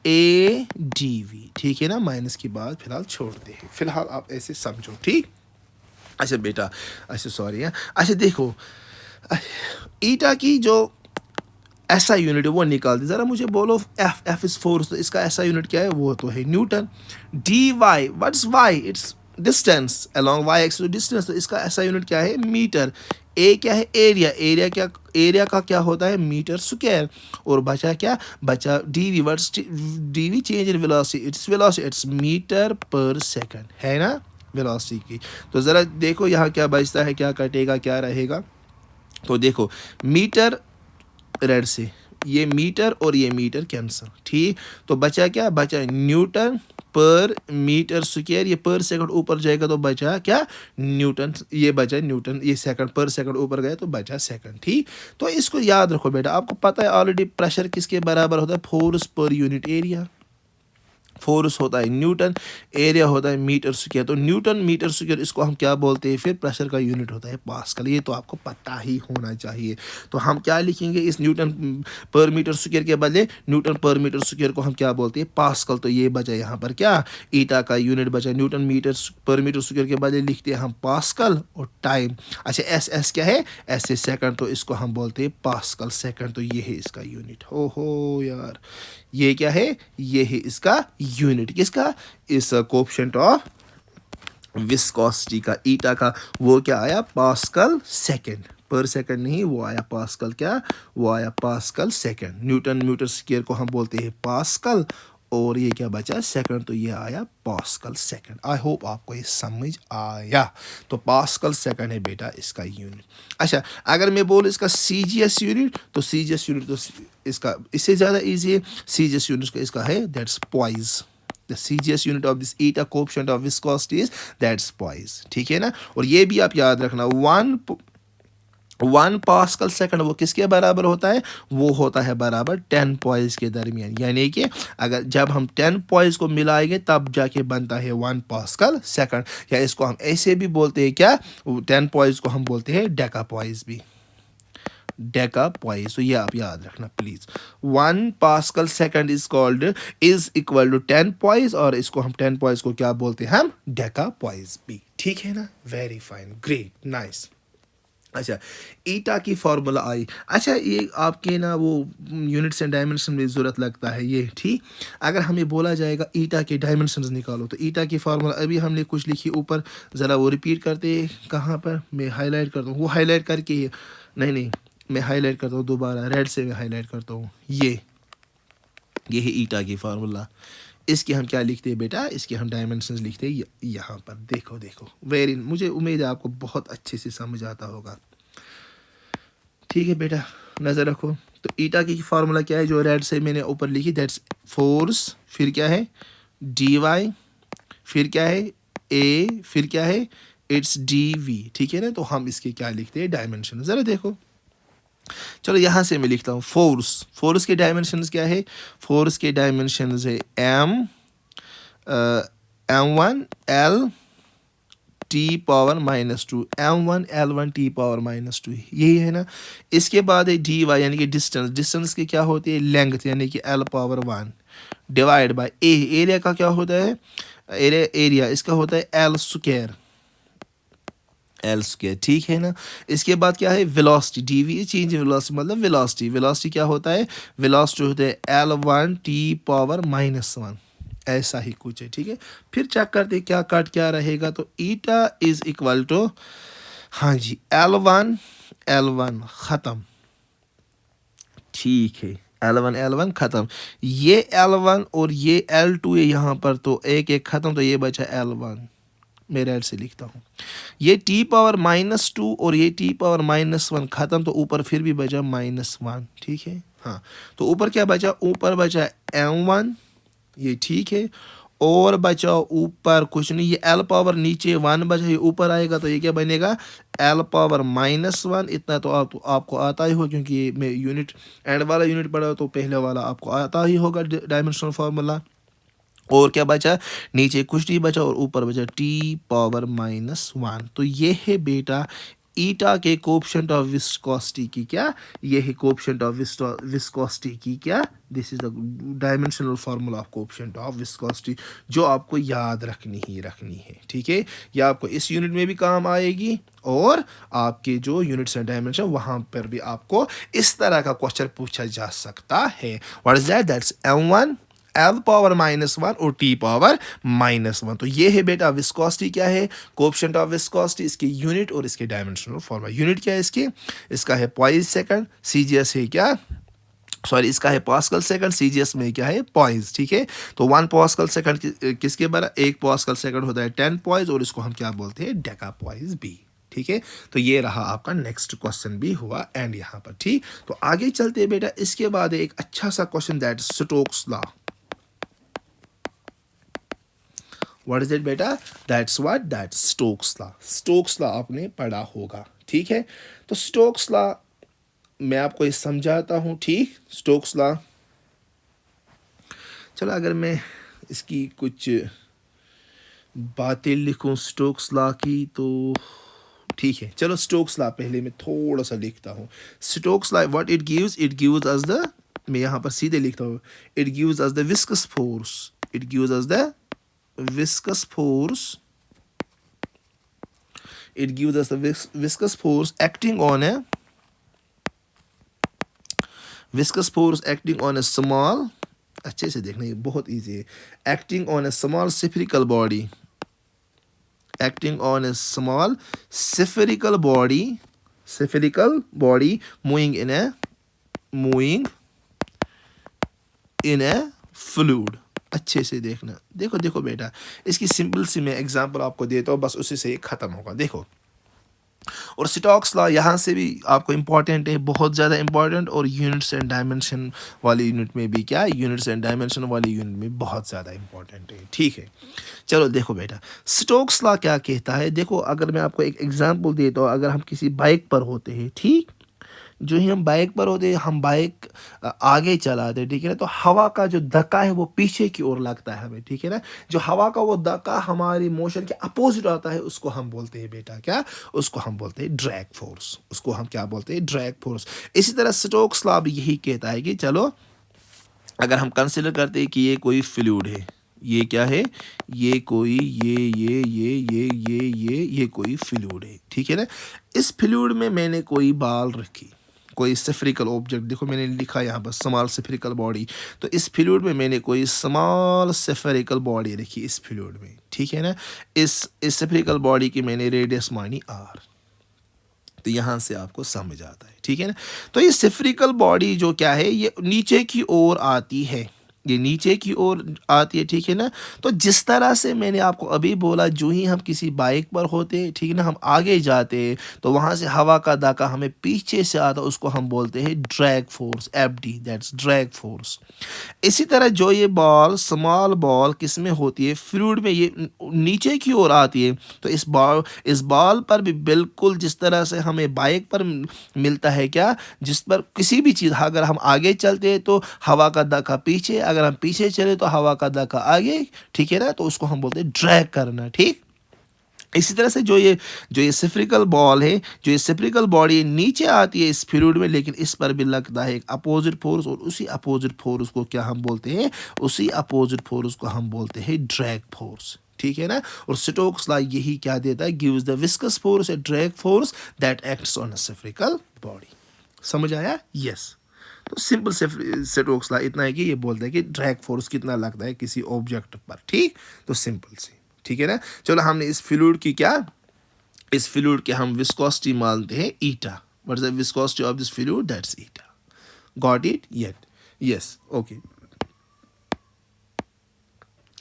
A d v, ठीक है ना। माइनस की बात फिलहाल छोड़ते हैं, फिलहाल आप ऐसे समझो, ठीक। अच्छा बेटा, अच्छा सॉरी है। अच्छा देखो, ईटा की जो ऐसा यूनिट है वो निकाल दी, ज़रा मुझे बोलो, एफ इज फोर्स, तो इसका ऐसा यूनिट क्या है, वो तो है newton. D y, what's y, it's distance along y axis, distance, तो इसका ऐसा यूनिट क्या है, मीटर। ए क्या है, एरिया का क्या होता है, मीटर स्क्वायर। और बचा क्या, बचा d v, what's d v, change in velocity, it's metre per second, है ना वेलोसिटी की। तो ज़रा देखो यहाँ क्या बचता है, क्या कटेगा, क्या रहेगा। तो देखो मीटर रेड से, ये मीटर और ये मीटर कैंसिल, ठीक। तो बचा क्या, बचा न्यूटन पर मीटर स्क्वायर, ये पर सेकंड ऊपर जाएगा तो बचा क्या, न्यूटन, ये बचा न्यूटन, ये सेकंड पर सेकंड ऊपर गया तो बचा सेकंड, ठीक। तो इसको याद रखो बेटा, आपको पता है ऑलरेडी प्रेशर किसके बराबर होता है, force per unit area. Force होता है न्यूटन, एरिया होता है मीटर स्क्वायर। तो न्यूटन मीटर स्क्वायर, इसको हम क्या बोलते हैं, फिर प्रेशर का यूनिट होता है पास्कल। ये तो आपको पता ही होना चाहिए। तो हम क्या लिखेंगे, इस न्यूटन पर मीटर स्क्वायर के बदले न्यूटन पर मीटर स्क्वायर को हम क्या बोलते हैं, पास्कल। तो ये बचा यहाँ पर क्या, ईटा का यूनिट बचा, न्यूटन मीटर पर मीटर स्क्वायर के बदले लिखते हैं हम पास्कल और टाइम। अच्छा एस क्या है, एस से सेकंड, तो इसको हम बोलते हैं पास्कल सेकंड। तो ये है इसका यूनिट। हो यार, ये क्या है, ये है इसका यूनिट, किसका, इस कोएफिशिएंट ऑफ विस्कोसिटी का, ईटा का। वो क्या आया, पास्कल सेकंड, पर सेकंड नहीं, वो आया पास्कल, क्या, वो आया pascal second. Newton metre square को हम बोलते हैं पास्कल, और ये क्या बचा, सेकंड, तो ये आया पास्कल सेकंड। आई होप आपको ये समझ आया। तो पास्कल सेकंड है बेटा इसका यूनिट। अच्छा, अगर मैं बोलूँ इसका सीजीएस यूनिट, तो सीजीएस यूनिट तो इसका इससे ज़्यादा इजी है। सीजीएस यूनिट का इसका है, that's poise. The CGS unit of this eta coefficient of viscosity is that's poise, ठीक है ना। और ये भी आप याद रखना, 1 पास्कल सेकंड वो किसके बराबर होता है, वो होता है बराबर 10 पॉइज के दरमियान। यानी कि अगर जब हम 10 पॉइज को मिलाएंगे तब जाके बनता है 1 पास्कल सेकंड। या इसको हम ऐसे भी बोलते हैं क्या, 10 पॉइज को हम बोलते हैं डेका पॉइज भी। Deca poise. तो ये आप याद रखना please. 1 pascal second is equal to 10 poise, और इसको हम 10 पॉइज को क्या बोलते हैं, हम डेका पॉइज भी। ठीक है ना, वेरी फाइन, ग्रेट, नाइस। अच्छा, ईटा की फार्मूला आई। अच्छा, ये आपके ना वो यूनिट्स एंड डायमेंशन में ज़रूरत लगता है ये, ठीक। अगर हमें बोला जाएगा ईटा के डायमेंशंस निकालो, तो ईटा की फार्मूला अभी हमने कुछ लिखी ऊपर, ज़रा वो रिपीट करते कहाँ पर, मैं हाईलाइट करता हूँ, वो हाईलाइट करके ही, नहीं नहीं, मैं हाईलाइट करता हूँ दोबारा, रेड से मैं हाईलाइट करता हूँ, ये है ईटा की फार्मूला। इसके हम क्या लिखते हैं बेटा, इसके हम डायमेंशंस लिखते हैं यहाँ पर। देखो देखो, वेरी, मुझे उम्मीद है आपको बहुत अच्छे से समझ आता होगा। ठीक है बेटा, नज़र रखो। तो ईटा की फार्मूला क्या है, जो रेड से मैंने ऊपर लिखी, दैट्स फोर्स, फिर क्या है डी वाई, फिर क्या है ए, फिर क्या है इट्स डी वी। ठीक है ना, तो हम इसके क्या लिखते हैं, डायमेंशन। ज़रा देखो, चलो यहाँ से मैं लिखता हूँ फोर्स। फोर्स के डायमेंशंस क्या है, फोर्स के डायमेंशंस है m1 l T power -2, m1 l1 T power -2, यही है ना। इसके बाद है डी वाई, यानी कि डिस्टेंस। डिस्टेंस की क्या होती है, लेंथ, यानी कि l power 1 divide by A. Area का क्या होता है, एरिया इसका होता है l स्क्वायर, ठीक है ना। इसके बाद क्या है, velocity, d v change in velocity, मतलब वेलोसिटी। वेलोसिटी क्या होता है, वेलोसिटी होता है l1 टी पावर -1, ऐसा ही कुछ है। ठीक है, फिर चेक करते क्या कट क्या रहेगा, तो ईटा इज इक्वल टू, हाँ जी, L1 ख़त्म। ठीक है, L1 ख़त्म, ये L1 और ये L2 है यहाँ पर, तो एक एक ख़त्म, तो ये बचा L1। मैं रेड से लिखता हूँ, ये टी पावर -2 और ये टी पावर -1 ख़त्म, तो ऊपर फिर भी बचा -1। ठीक है, हाँ, तो ऊपर क्या बचा, ऊपर बचा m1, ये ठीक है, और बचा ऊपर कुछ नहीं, ये l पावर नीचे 1 बचा, ये ऊपर आएगा, तो ये क्या बनेगा, l पावर -1। इतना तो आपको आता ही हो, क्योंकि मैं यूनिट एंड वाला यूनिट पढ़ा, तो पहले वाला आपको आता ही होगा डायमेंशनल फार्मूला। और क्या बचा, नीचे कुछ नहीं बचा, और ऊपर बचा टी पावर -1। तो ये है बेटा ईटा के कोएफिशिएंट ऑफ विस्कोसिटी की क्या, ये है कोएफिशिएंट ऑफ विस्कोसिटी की क्या, this is the dimensional formula of coefficient of viscosity, जो आपको याद रखनी है। ठीक है, ये आपको इस यूनिट में भी काम आएगी, और आपके जो यूनिट्स एंड डायमेंशन वहां पर भी आपको इस तरह का क्वेश्चन पूछा जा सकता है। What is that, that's m1 l power -1 और t पावर -1। तो ये है बेटा विस्कोसिटी क्या है, कोएफिशिएंट ऑफ विस्कोसिटी, इसके यूनिट और इसके डायमेंशनल फॉर्मूला। यूनिट क्या है इसकी, इसका है पॉइज सेकंड, सीजीएस है क्या, सॉरी, इसका है पास्कल सेकंड, सीजीएस में क्या है पॉइज। ठीक है, तो 1 पास्कल सेकंड किसके बराबर, 1 पास्कल सेकंड होता है 10 पॉइज, और इसको हम क्या बोलते हैं, डेका पॉइज भी। ठीक है, तो ये रहा आपका नेक्स्ट क्वेश्चन भी हुआ एंड यहाँ पर। ठीक, तो आगे चलते हैं बेटा, इसके बाद एक अच्छा सा question, that Stokes law. What is it बेटा, that's what, that's Stokes law. Stokes law आपने पढ़ा होगा। ठीक है, तो स्टोक्स लॉ मैं आपको ये समझाता हूँ। ठीक, स्टोक्स लॉ, चलो अगर मैं इसकी कुछ बातें लिखूं स्टोक्स लॉ की, तो ठीक है, चलो स्टोक्स लॉ पहले मैं थोड़ा सा लिखता हूँ। Stokes law what it gives us the, मैं यहाँ पर सीधे लिखता हूँ, it gives us the viscous force, it gives us the viscous force, it gives us the viscous force acting on a small, अच्छे से देखना, ये बहुत इजी है, acting on a small spherical body, acting on a small spherical body moving in a fluid। अच्छे से देखना, देखो देखो बेटा, इसकी सिंपल सी मैं एग्जांपल आपको देता हूँ, बस उसी से ये खत्म होगा। देखो, और स्टोक्स लॉ यहाँ से भी आपको इंपॉर्टेंट है, बहुत ज़्यादा इंपॉर्टेंट, और यूनिट्स एंड डायमेंशन वाली यूनिट में भी क्या, यूनिट्स एंड डायमेंशन वाली यूनिट में बहुत ज़्यादा इंपॉर्टेंट है। ठीक है, चलो देखो बेटा, स्टोक्स लॉ क्या कहता है। देखो, अगर मैं आपको एक एग्जांपल देता हूँ, अगर हम किसी बाइक पर होते हैं, ठीक, जो ही हम बाइक पर होते हैं, हम बाइक आगे चलाते हैं, ठीक है ना, तो हवा का जो धक्का है वो पीछे की ओर लगता है हमें, ठीक है ना। जो हवा का वो धक्का हमारी मोशन के अपोजिट आता है, उसको हम बोलते हैं बेटा क्या, उसको हम बोलते हैं ड्रैग फोर्स, उसको हम क्या बोलते हैं, ड्रैग फोर्स। इसी तरह स्टोक्स लॉ भी यही कहता है कि चलो अगर हम कंसिडर करते हैं कि ये कोई फ्लूइड है, ये क्या है, ये कोई ये कोई फ्लूइड है, ठीक है ना। इस फ्लूइड में मैंने कोई बाल रखी, कोई स्फेरिकल ऑब्जेक्ट, देखो मैंने लिखा यहाँ पर स्मॉल स्फेरिकल बॉडी, तो इस फ्लूइड में मैंने कोई स्मॉल स्फेरिकल बॉडी रखी इस फ्लूइड में, ठीक है ना। इस स्फेरिकल बॉडी की मैंने रेडियस मानी r, तो यहाँ से आपको समझ आता है, ठीक है ना। तो ये सिफरिकल बॉडी जो क्या है, ये नीचे की ओर आती है, ये नीचे की ओर आती है, ठीक है ना। तो जिस तरह से मैंने आपको अभी बोला, जो ही हम किसी बाइक पर होते हैं, ठीक है ना, हम आगे जाते हैं तो वहाँ से हवा का धक्का हमें पीछे से आता, उसको हम बोलते हैं drag force, FD, that's drag force. इसी तरह जो ये बॉल, स्मॉल बॉल किस में होती है, फ्लूइड में, ये नीचे की ओर आती है, तो इस बॉल पर भी बिल्कुल जिस तरह से हमें बाइक पर मिलता है क्या, जिस पर किसी भी चीज़, अगर हम आगे चलते हैं तो हवा का धक्का पीछे, अगर हम पीछे चले तो हवा का धक्का आगे, ठीक है ना, तो उसको हम बोलते हैं ड्रैग करना, ठीक। इसी तरह से जो ये सिफरिकल बॉल है, जो ये सिफरिकल बॉडी नीचे आती है इस फ्लूइड में, लेकिन इस पर भी लगता है एक अपोजिट फोर्स, और उसी अपोजिट फोर्स को क्या हम बोलते हैं, उसी अपोजिट फोर्स को हम बोलते हैं ड्रैग फोर्स, ठीक है ना। और स्टोक्स लॉ यही क्या देता है, gives the viscous force a drag force that acts on a spherical body. समझ आया? यस। तो सिंपल स्टोक्स लॉ इतना है कि ये बोलता है कि ड्रैग फोर्स कितना लगता है किसी ऑब्जेक्ट पर, ठीक। तो सिंपल सी, ठीक है ना। चलो हमने इस फ्लूइड की क्या, इस फ्लूइड के हम विस्कोसिटी मानते हैं eta. What is the viscosity of this fluid, that's eta. Got it yet? Yes, okay.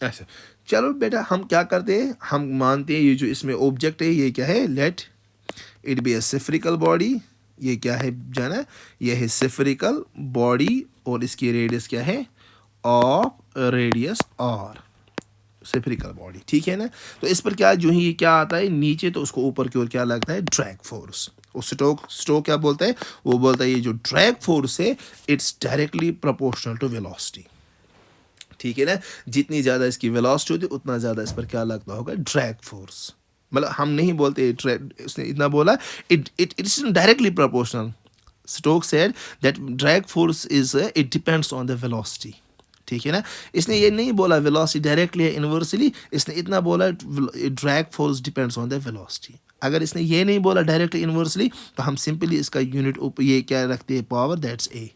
ऐसा, चलो बेटा हम क्या करते हैं, हम मानते हैं ये जो इसमें ऑब्जेक्ट है ये क्या है, let it be a spherical body. ये क्या है जाना, ये है सिफरिकल बॉडी, और इसकी रेडियस क्या है, ऑफ रेडियस r, सिफरिकल बॉडी, ठीक है ना। तो इस पर क्या, जो ही ये क्या आता है नीचे, तो उसको ऊपर की ओर क्या लगता है, ड्रैग फोर्स। और स्टोक क्या बोलता है, वो बोलता है ये जो ड्रैग फोर्स है, it's directly proportional to velocity, ठीक है ना। जितनी ज़्यादा इसकी वेलोसिटी होती है उतना ज़्यादा इस पर क्या लगता होगा, ड्रैग फोर्स। मतलब हम नहीं बोलते उसने इतना बोला, it it it's directly proportional. Stoke said that drag force is, it depends on the velocity, ठीक है ना। इसने ये नहीं बोला वेलोसिटी डायरेक्टली है इन्वर्सली, इसने इतना बोला drag force depends on the velocity. अगर इसने ये नहीं बोला डायरेक्टली इन्वर्सली, तो हम सिंपली इसका यूनिट ये क्या रखते हैं, पावर, दैट्स ए।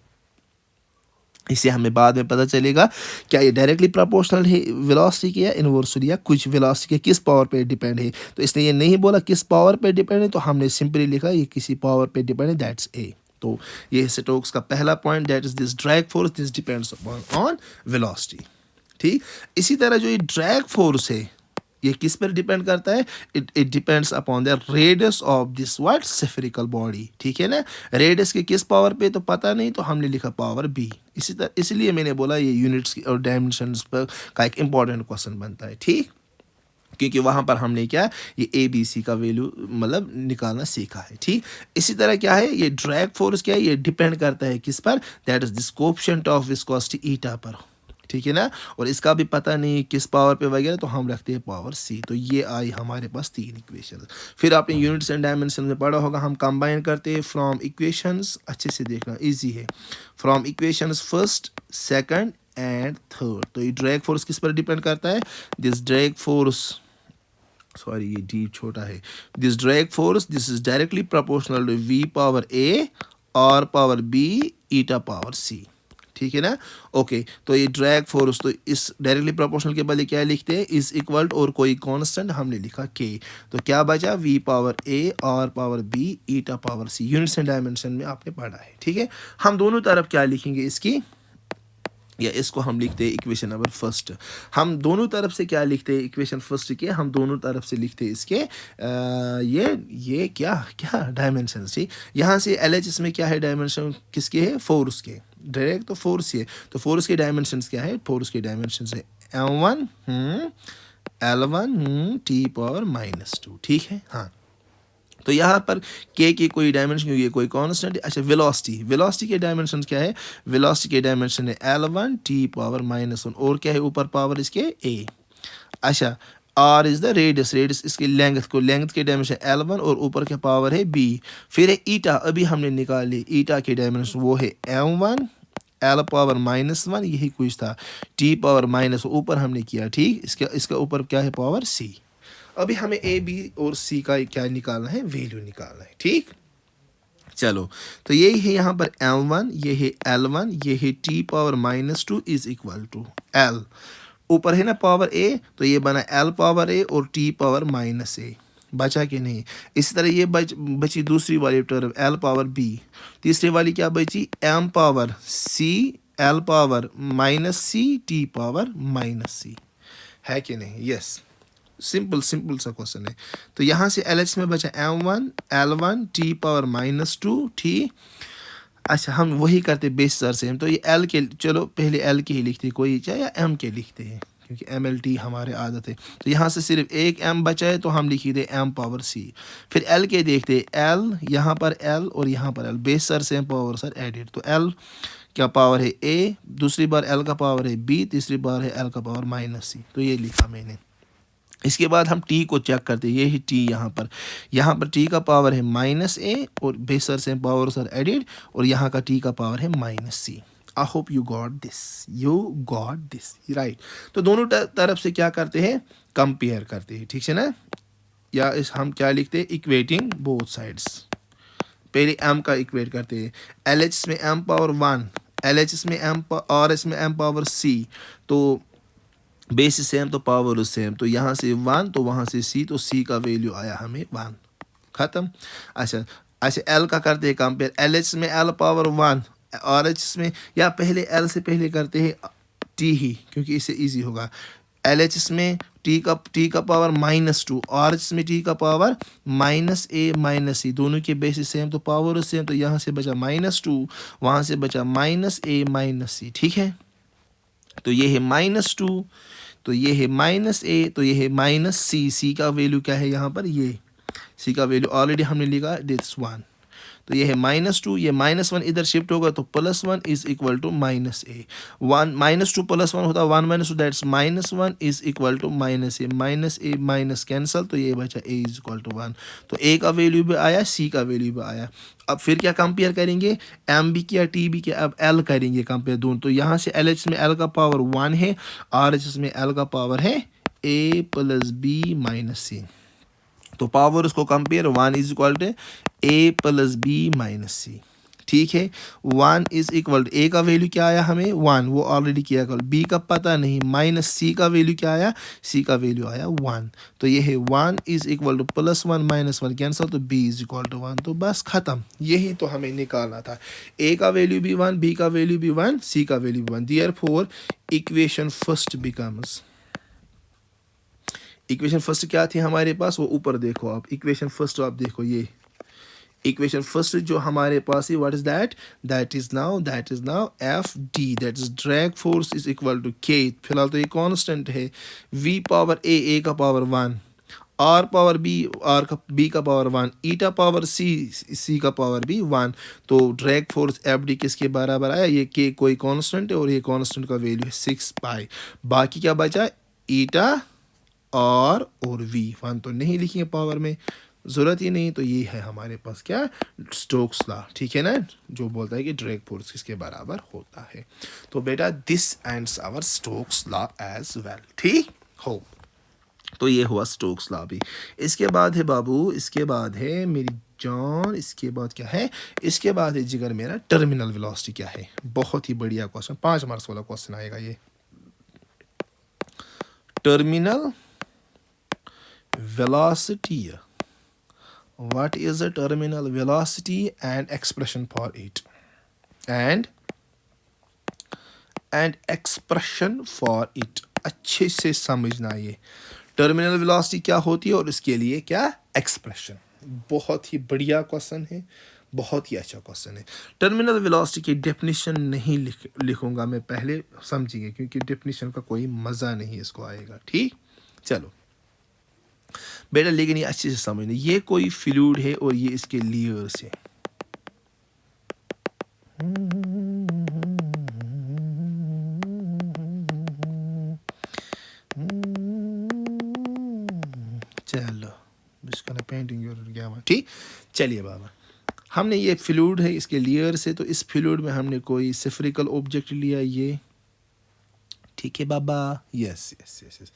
इसे हमें बाद में पता चलेगा क्या ये डायरेक्टली प्रोपोर्शनल है वेलोसिटी के, या इन्वर्सली, या कुछ वेलोसिटी के किस पावर पे डिपेंड है। तो इसने ये नहीं बोला किस पावर पे डिपेंड है, तो हमने सिंपली लिखा ये किसी पावर पे डिपेंड है, दैट्स ए। तो ये स्टोक्स का पहला point, that is this drag force, this depends on velocity, ठीक। इसी तरह जो ये ड्रैग फोर्स है, ये किस पर डिपेंड करता है, it depends upon the radius of this what, spherical body, ठीक है ना। रेडियस के किस पावर पे तो पता नहीं, तो हमने लिखा पावर b। इसी तरह, इसलिए मैंने बोला ये यूनिट्स और डायमेंशंस पर का एक इंपॉर्टेंट क्वेश्चन बनता है, ठीक। क्योंकि वहाँ पर हमने क्या, ये ABC का वैल्यू मतलब निकालना सीखा है, ठीक। इसी तरह क्या है, ये ड्रैग फोर्स क्या है, ये डिपेंड करता है किस पर, that is this coefficient of viscosity ईटा पर, ठीक है ना। और इसका भी पता नहीं किस पावर पे वगैरह, तो हम रखते हैं पावर c। तो ये आई हमारे पास 3 इक्वेशन। फिर आपने यूनिट्स एंड डायमेंशन में पढ़ा होगा, हम कंबाइन करते हैं फ्रॉम इक्वेशंस, अच्छे से देखना इजी है, from equations first, second and third. तो ये ड्रैग फोर्स किस पर डिपेंड करता है, दिस ड्रैग फोर्स, सॉरी ये डी छोटा है, this drag force, this is directly proportional to v power a और power b eta power c, ठीक है ना। ओके, तो ये ड्रैग फोर्स, तो इस डायरेक्टली प्रोपोर्शनल के बदले क्या लिखते हैं, इज इक्वल और कोई कांस्टेंट, हमने लिखा k। तो क्या बचा, v पावर a और power b eta power c। Units and dimension में आपने पढ़ा है, ठीक है। हम दोनों तरफ क्या लिखेंगे इसकी, या इसको हम लिखते हैं इक्वेशन नंबर फर्स्ट। हम दोनों तरफ से क्या लिखते हैं, इक्वेशन फर्स्ट के हम दोनों तरफ से लिखते हैं इसके ये क्या क्या डायमेंशन, ठीक। यहाँ से LHS में क्या है डायमेंशन, किसके है, फोर्स के, डायरेक्ट तो फोर्स है, तो फोर्स के डायमेंशन क्या है, फोर्स के डायमेंशन है M1 L1 T पावर -2, ठीक है। हाँ, तो यहाँ पर के की कोई डायमेंशन, ये कोई कांस्टेंट है। अच्छा, वेलोसिटी, वेलोसिटी के डायमेंशन क्या है? वेलोसिटी के डायमेंशन है L1 t पावर -1, और क्या है ऊपर पावर इसके a। अच्छा, r is the radius, radius इसकी लेंथ को, लेंथ के डायमेंशन L1 और ऊपर के पावर है b। फिर है ईटा, अभी हमने निकाली ईटा के डायमेंशन, वो है m1 L पावर -1, यही कुछ था, t पावर माइनस ऊपर हमने किया, ठीक। इसका इसका ऊपर क्या है? Power c। अभी हमें a b और c का क्या निकालना है? वैल्यू निकालना है, ठीक। चलो, तो यही है यहाँ पर L1, ये है L1, ये है t power -2 is equal to L, ऊपर है ना पावर a, तो ये बना L पावर a और t पावर -a, बचा कि नहीं। इसी तरह ये बची दूसरी वाली टर्म L पावर b, तीसरी वाली क्या बची? m power c L power -c t power -c, है कि नहीं? यस, सिंपल सिंपल सा क्वेश्चन है। तो यहाँ से LH में बचा M1 L1 t पावर -2, ठीक। अच्छा, हम वही करते बेस सर से हम, तो ये L के, चलो पहले L के ही लिखते कोई चाहे, या M के लिखते हैं, क्योंकि MLT हमारे आदत है। तो यहाँ से सिर्फ एक M बचा है, तो हम लिखी दे M पावर C। फिर L के देखते, L यहाँ पर L और यहाँ पर L, बेस सर से पावर सर एडिड, तो L क्या पावर है A, दूसरी बार L का पावर है B, तीसरी बार है L का पावर -C, तो ये लिखा मैंने। इसके बाद हम t को चेक करते हैं, ये ही t यहाँ पर t का पावर है -a और बेसर से पावर सर एडिड, और यहाँ का t का पावर है -c। I hope you got this, right. तो दोनों तरफ से क्या करते हैं? कंपेयर करते हैं, ठीक है ना। या इस हम क्या लिखते हैं? Equating both sides. पहले m का इक्वेट करते हैं, LH में m पावर 1, LHS में RS में m पावर c, तो बेस सेम तो पावर सेम, तो यहाँ से 1 तो वहाँ से c, तो c का वैल्यू आया हमें 1, ख़त्म। अच्छा अच्छा, L का करते हैं कंपेयर, LH में L पावर 1, RH में, या पहले L से पहले करते हैं t ही, क्योंकि इससे इजी होगा। LH में t का पावर -2, RH में t का पावर -a -c, दोनों के बेसिस सेम तो पावर सेम, तो यहाँ से बचा -2, वहाँ से बचा -a -c, ठीक है। तो ये है -2, तो ये है -a, तो ये है -c, c का वैल्यू क्या है यहाँ पर? ये c का वैल्यू ऑलरेडी हमने लिखा दिस 1, तो ये है -2, ये -1 इधर शिफ्ट होगा, तो +1 इज इक्वल टू -a, 1 -2 +1 होता है 1 - 2, that's -1 is equal to -a minus cancel, तो ये बचा a इज इक्वल टू 1, तो a का वैल्यू भी आया, c का वैल्यू भी आया। अब फिर क्या कंपेयर करेंगे? m भी किया, t भी किया, अब l करेंगे कंपेयर दोनों, तो यहाँ से LH में l का पावर 1 है, RHS में l का पावर है a + b - c, तो पावर उसको compare, 1 is equal to a + b - c, ठीक है। 1 इज इक्वल टू a का वैल्यू क्या आया हमें? 1, वो ऑलरेडी किया कल, b का पता नहीं, -c का वैल्यू क्या आया? c का वैल्यू आया 1, तो ये है 1 इज इक्वल टू +1 -1 कैंसल, तो b इज इक्वल टू 1, तो बस ख़त्म। यही तो हमें निकालना था, a का वैल्यू भी 1, b का वैल्यू भी 1, c का वैल्यू भी 1, therefore equation first becomes, equation first क्या थी हमारे पास? वो ऊपर देखो आप, इक्वेशन फर्स्ट आप देखो, ये इक्वेशन फर्स्ट जो हमारे पास है, what is that? That is now F D, that is drag force is equal to K, फिलहाल तो ये कांस्टेंट है, वी पावर ए का power 1, r power b, b का पावर 1, ईटा पावर सी का पावर भी 1, तो ड्रैग फोर्स एफ डी किसके बराबर आया? ये के कोई कांस्टेंट है, और ये कांस्टेंट का वैल्यू है 6 पाई, बाकी क्या बचा? ईटा और वी, 1 तो नहीं लिखेंगे पावर में, ज़रूरत ही नहीं, तो ये है हमारे पास क्या? स्टोक्स लॉ, ठीक है ना, जो बोलता है कि ड्रैग फोर्स किसके बराबर होता है। तो बेटा this ends our Stokes law as well, ठीक हो। तो ये हुआ स्टोक्स लॉ भी। इसके बाद है बाबू, इसके बाद है मेरी जान, इसके बाद क्या है? इसके बाद है जिगर मेरा, टर्मिनल वेलोसिटी क्या है? बहुत ही बढ़िया क्वेश्चन, 5 मार्क्स वाला क्वेश्चन आएगा ये। Terminal velocity, what is the terminal velocity and expression for it, and expression for it, अच्छे से समझना ये टर्मिनल वेलोसिटी क्या होती है और इसके लिए क्या एक्सप्रेशन। बहुत ही बढ़िया क्वेश्चन है, बहुत ही अच्छा क्वेश्चन है। टर्मिनल वेलोसिटी की डेफिनेशन नहीं लिखूंगा मैं, पहले समझिए, क्योंकि डेफिनेशन का कोई मज़ा नहीं इसको आएगा, ठीक। चलो बेटा लेकिन ये अच्छे से समझना, ये कोई फ्लूइड है और ये इसके लेयर्स है। चलो बिस्किट पेंटिंग क्या हुआ, ठीक। चलिए बाबा, हमने ये फ्लूइड है, इसके लेयर से, तो इस फ्लूइड में हमने कोई सिफरिकल ऑब्जेक्ट लिया, ये ठीक है बाबा। यस यस यस यस,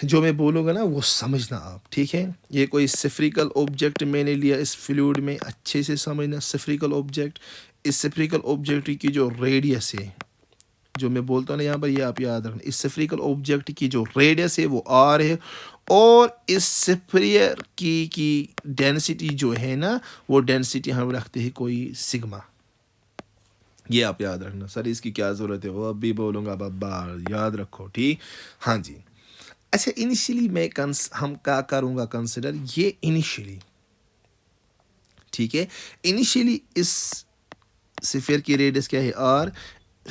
जो मैं बोलूँगा ना वो समझना आप, ठीक है। ये कोई सिफरिकल ऑब्जेक्ट मैंने लिया इस फ्लूइड में, अच्छे से समझना। सिफरिकल ऑब्जेक्ट, इस सिफरिकल ऑब्जेक्ट की जो रेडियस है, जो मैं बोलता हूँ ना यहाँ पर, ये आप याद रखना, इस सिफरिकल ऑब्जेक्ट की जो रेडियस है वो आर है, और इस सिफरियर की डेंसिटी जो है ना, वो डेंसिटी हम रखते हैं कोई सिग्मा। ये आप याद रखना। सर इसकी क्या ज़रूरत है, वो अब भी बोलूँगा बाबा, याद रखो, ठीक। हाँ जी। अच्छा, इनिशियली हम क्या करूँगा कंसिडर, ये इनिशियली, ठीक है। इनिशियली इस सिफियर की रेडियस क्या है, आर।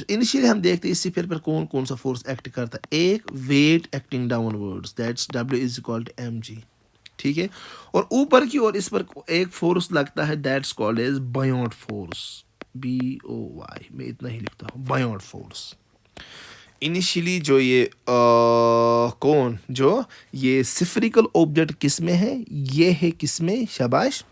इनिशियली हम देखते हैं इस सिफियर पर कौन कौन सा फोर्स एक्ट करता है। एक, weight acting downwards, that's W is equal to m g, ठीक है। और ऊपर की ओर इस पर एक फोर्स लगता है, that's called as buoyant force, B O Y, मैं इतना ही लिखता हूँ, बायोट फोर्स। इनिशियली जो ये कौन, जो ये सिफरिकल ऑब्जेक्ट किस में है, ये है किस में, शाबाश,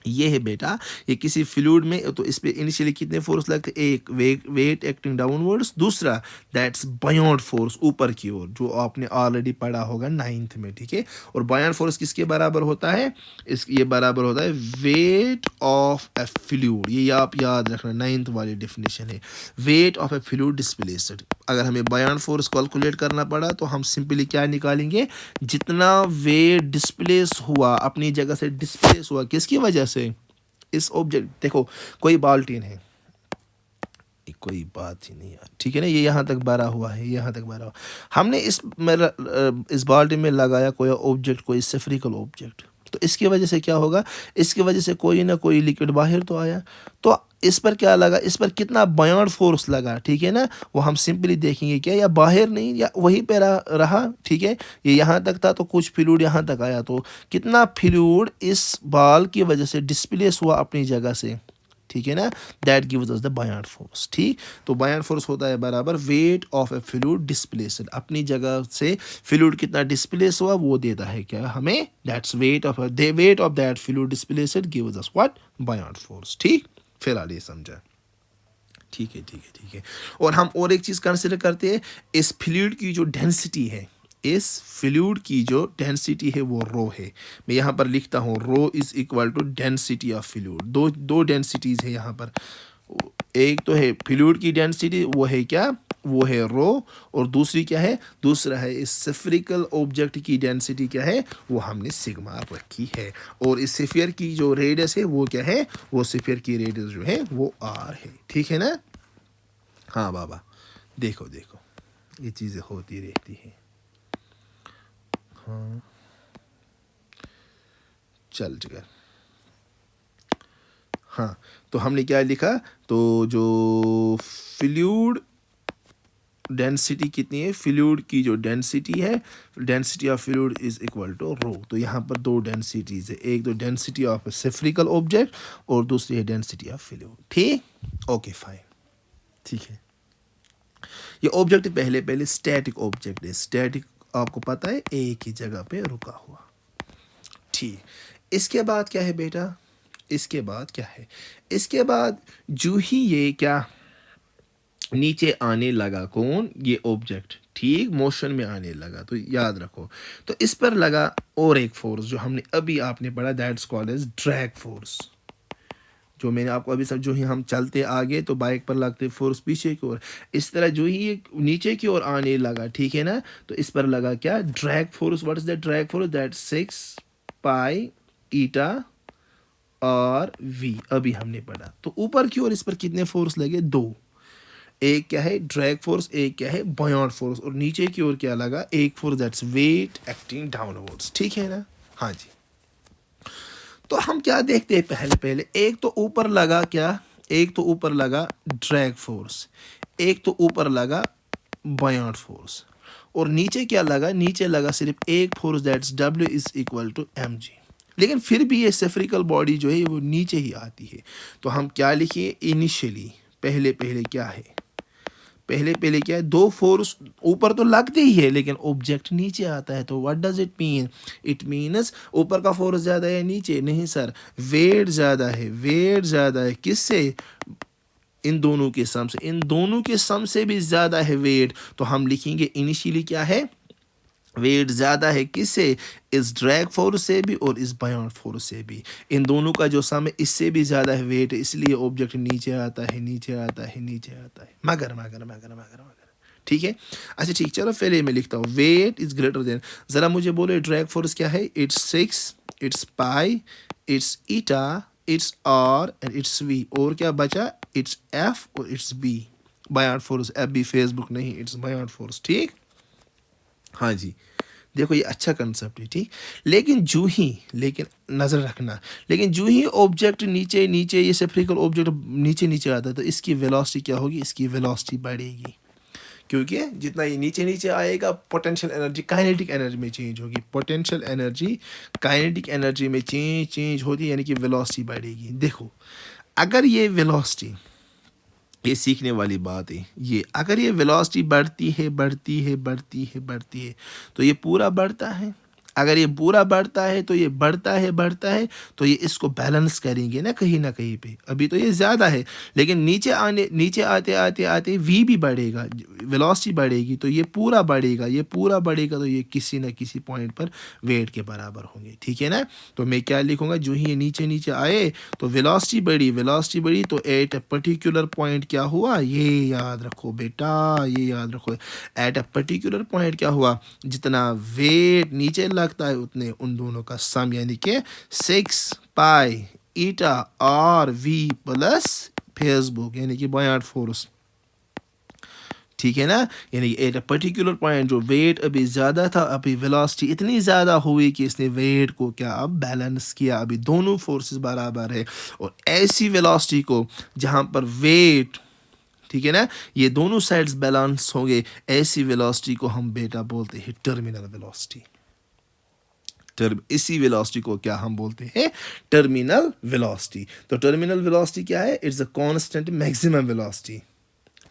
ये है बेटा, ये किसी फ्लूइड में, तो इस पे इनिशियली कितने फोर्स लगते हैं, एक वेट एक्टिंग डाउनवर्ड्स, दूसरा दैट्स बायोट फोर्स ऊपर की ओर, जो आपने ऑलरेडी पढ़ा होगा 9th में, ठीक है। और बायोट फोर्स किसके बराबर होता है, ये बराबर होता है वेट ऑफ ए फ्लूइड। ये आप याद रखना, 9th वाली डेफिनेशन है, weight of A fluid displaced. अगर हमें बायोट फोर्स कैलकुलेट करना पड़ा तो हम सिंपली क्या निकालेंगे, जितना वेट डिस्प्लेस हुआ, अपनी जगह से डिस्प्लेस हुआ, किसकी वजह से, इस ऑब्जेक्ट, देखो कोई बाल्टीन है, कोई बात ही नहीं यार, ठीक है ना, ये यहाँ तक भरा हुआ है, यहाँ तक भरा हुआ, हमने इस बाल्टीन में लगाया कोई ऑब्जेक्ट, कोई सिफरिकल ऑब्जेक्ट, तो इसकी वजह से क्या होगा, इसकी वजह से कोई ना कोई लिक्विड बाहर तो आया, तो इस पर क्या लगा, इस पर कितना बायोट फोर्स लगा, ठीक है ना, वो हम सिंपली देखेंगे क्या, या बाहर नहीं, या वहीं पे रहा, ठीक है। ये यहाँ तक था तो कुछ फ्लूइड यहाँ तक आया, तो कितना फ्लूइड इस बॉल की वजह से डिस्प्लेस हुआ अपनी जगह से, ठीक है ना, that gives us the Biot force, ठीक। तो बायोट फोर्स होता है बराबर weight of A fluid displaced, अपनी जगह से फ्लूइड कितना डिस्प्लेस हुआ वो देता है क्या हमें, that's weight of that fluid displaced gives us what, Biot force, ठीक। फिलहाल ये समझा, ठीक है ठीक है ठीक है। और हम और एक चीज़ कंसिडर करते हैं, इस फ्लूइड की जो डेंसिटी है, इस फ्लूइड की जो डेंसिटी है वो रो है। मैं यहाँ पर लिखता हूँ, rho is equal to density of fluid. दो डेंसिटीज़ है यहाँ पर, एक तो है फ्लूइड की डेंसिटी, वो है क्या, वो है रो, और दूसरी क्या है, दूसरा है इस सिफरिकल ऑब्जेक्ट की डेंसिटी क्या है, वो हमने सिग्मा रखी है। और इस सिफियर की जो रेडियस है वो क्या है, वो सिफियर की रेडियस जो है वो आर है, ठीक है ना। हाँ बाबा, देखो देखो ये चीज़ें होती रहती हैं। हाँ चल गया। हाँ, तो हमने क्या लिखा, तो जो फ्लूइड डेंसिटी कितनी है, फ्लूइड की जो डेंसिटी है, density of fluid is equal to rho. तो यहाँ पर दो डेंसिटीज है, एक तो डेंसिटी ऑफ सिफरिकल ऑब्जेक्ट और दूसरी है डेंसिटी ऑफ फ्लूइड, ठीक। ओके फाइन, ठीक है। ये ऑब्जेक्ट पहले स्टैटिक ऑब्जेक्ट है, स्टैटिक आपको पता है एक ही जगह पे रुका हुआ, ठीक। इसके बाद क्या है बेटा, इसके बाद क्या है, इसके बाद जो ही ये क्या नीचे आने लगा, कौन, ये ऑब्जेक्ट, ठीक, मोशन में आने लगा, तो याद रखो, तो इस पर लगा और एक फोर्स जो हमने अभी आपने पढ़ा, that's called as drag force. जो मैंने आपको अभी सब, जो ही हम चलते आगे तो बाइक पर लगते फोर्स पीछे की ओर, इस तरह जो ही ये नीचे की ओर आने लगा, ठीक है ना, तो इस पर लगा क्या, drag force. What is that drag force, that 6 pi eta और वी, अभी हमने पढ़ा। तो ऊपर की ओर इस पर कितने फोर्स लगे, दो, एक क्या है ड्रैग फोर्स, एक क्या है बायोट फोर्स, और नीचे की ओर क्या लगा, एक force, that's weight acting downwards, ठीक है ना। हाँ जी, तो हम क्या देखते हैं, पहले एक तो ऊपर लगा क्या, एक तो ऊपर लगा ड्रैग फोर्स, एक तो ऊपर लगा बायोट फोर्स। और नीचे क्या लगा, नीचे लगा सिर्फ एक force, that's W is equal to mg। लेकिन फिर भी ये सेफ्रिकल बॉडी जो है वो नीचे ही आती है। तो हम क्या लिखिए, इनिशियली पहले पहले क्या है, पहले पहले क्या है, दो फोर्स ऊपर तो लगते ही है लेकिन ऑब्जेक्ट नीचे आता है। तो what does it mean, it means ऊपर का फोर्स ज़्यादा है नीचे, नहीं सर, वेट ज़्यादा है, वेट ज़्यादा है किससे, इन दोनों के सम से, इन दोनों के सम से भी ज़्यादा है वेट। तो हम लिखेंगे इनिशियली क्या है, वेट ज़्यादा है किससे, इस ड्रैग फोर्स से भी और इस बायोंड फोर्स से भी। इन दोनों का जो सम है इससे भी ज़्यादा है वेट, इसलिए ऑब्जेक्ट नीचे आता है, नीचे आता है, नीचे आता है। मगर मगर मगर मगर मगर ठीक है। अच्छा ठीक, चलो पहले मैं लिखता हूँ, वेट इज ग्रेटर देन, ज़रा मुझे बोलो ड्रैग फोर्स क्या है, it's 6, it's pi, it's eta, it's R and it's V, और क्या बचा, इट्स एफ और it's B. Buoyant force, F B Facebook नहीं, इट्स बायोंड फोर्स। ठीक, हाँ जी, देखो ये अच्छा कंसेप्ट है। ठीक, लेकिन जो ही, लेकिन नज़र रखना, लेकिन जो ही ऑब्जेक्ट नीचे नीचे, ये सेफ्रिकल ऑब्जेक्ट नीचे नीचे आता है तो इसकी वेलोसिटी क्या होगी, इसकी वेलोसिटी बढ़ेगी, क्योंकि जितना ये नीचे नीचे आएगा पोटेंशियल एनर्जी काइनेटिक एनर्जी में चेंज होगी, पोटेंशियल एनर्जी काइनेटिक एनर्जी में चेंज होती है, यानी कि वेलोसिटी बढ़ेगी। देखो अगर ये वेलोसिटी, ये सीखने वाली बात है, ये अगर ये वेलोसिटी बढ़ती है बढ़ती है बढ़ती है बढ़ती है तो ये पूरा बढ़ता है, अगर ये पूरा बढ़ता है तो ये बढ़ता है तो ये इसको बैलेंस करेंगे ना कहीं पे। अभी तो ये ज़्यादा है लेकिन नीचे आते आते आते वी भी बढ़ेगा, वेलोसिटी बढ़ेगी तो ये पूरा बढ़ेगा, ये पूरा बढ़ेगा तो ये किसी न किसी पॉइंट पर वेट के बराबर होंगे। ठीक है ना, तो मैं क्या लिखूँगा, जो ही ये नीचे नीचे आए तो वेलोसिटी बढ़ी तो एट अ पर्टिकुलर पॉइंट क्या हुआ, ये याद रखो बेटा, ये याद रखो, एट अ पर्टिकुलर पॉइंट क्या हुआ, जितना वेट नीचे लगता है उतने उन दोनों का सम, यानी कि 6 pi eta are we plus Facebook, यानी कि बायोंड फोर्स। ठीक है ना, यानी एट अ पर्टिकुलर पॉइंट जो वेट अभी ज़्यादा था, अभी वेलोसिटी इतनी ज़्यादा हुई कि इसने वेट को क्या अब बैलेंस किया, अभी दोनों फोर्सेस बराबर है। और ऐसी वेलोसिटी को जहाँ पर वेट, ठीक है ना, ये दोनों साइड्स बैलेंस होंगे, ऐसी वेलोसिटी को हम बेटा बोलते हैं टर्मिनल वेलोसिटी। इसी वेलोसिटी को क्या हम बोलते हैं, टर्मिनल वेलोसिटी। तो टर्मिनल वेलोसिटी क्या है, it's a constant maximum velocity.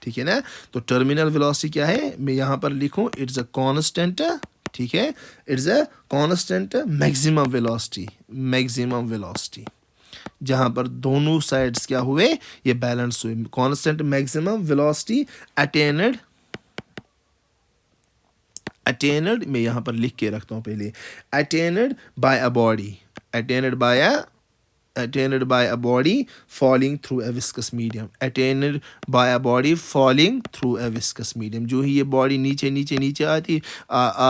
ठीक है ना, तो टर्मिनल वेलोसिटी क्या है, मैं यहाँ पर लिखूँ, इट्स अ कांस्टेंट, ठीक है, it's a constant maximum velocity, maximum velocity, जहाँ पर दोनों साइड्स क्या हुए, ये बैलेंस हुए। कांस्टेंट मैक्सिमम वेलोसिटी अटेन्ड मैं यहाँ पर लिख के रखता हूँ पहले, attend bye a body, attend bye a body falling through a viscous medium, attend bye a body falling through a viscous medium. जो ही ये बॉडी नीचे नीचे नीचे आ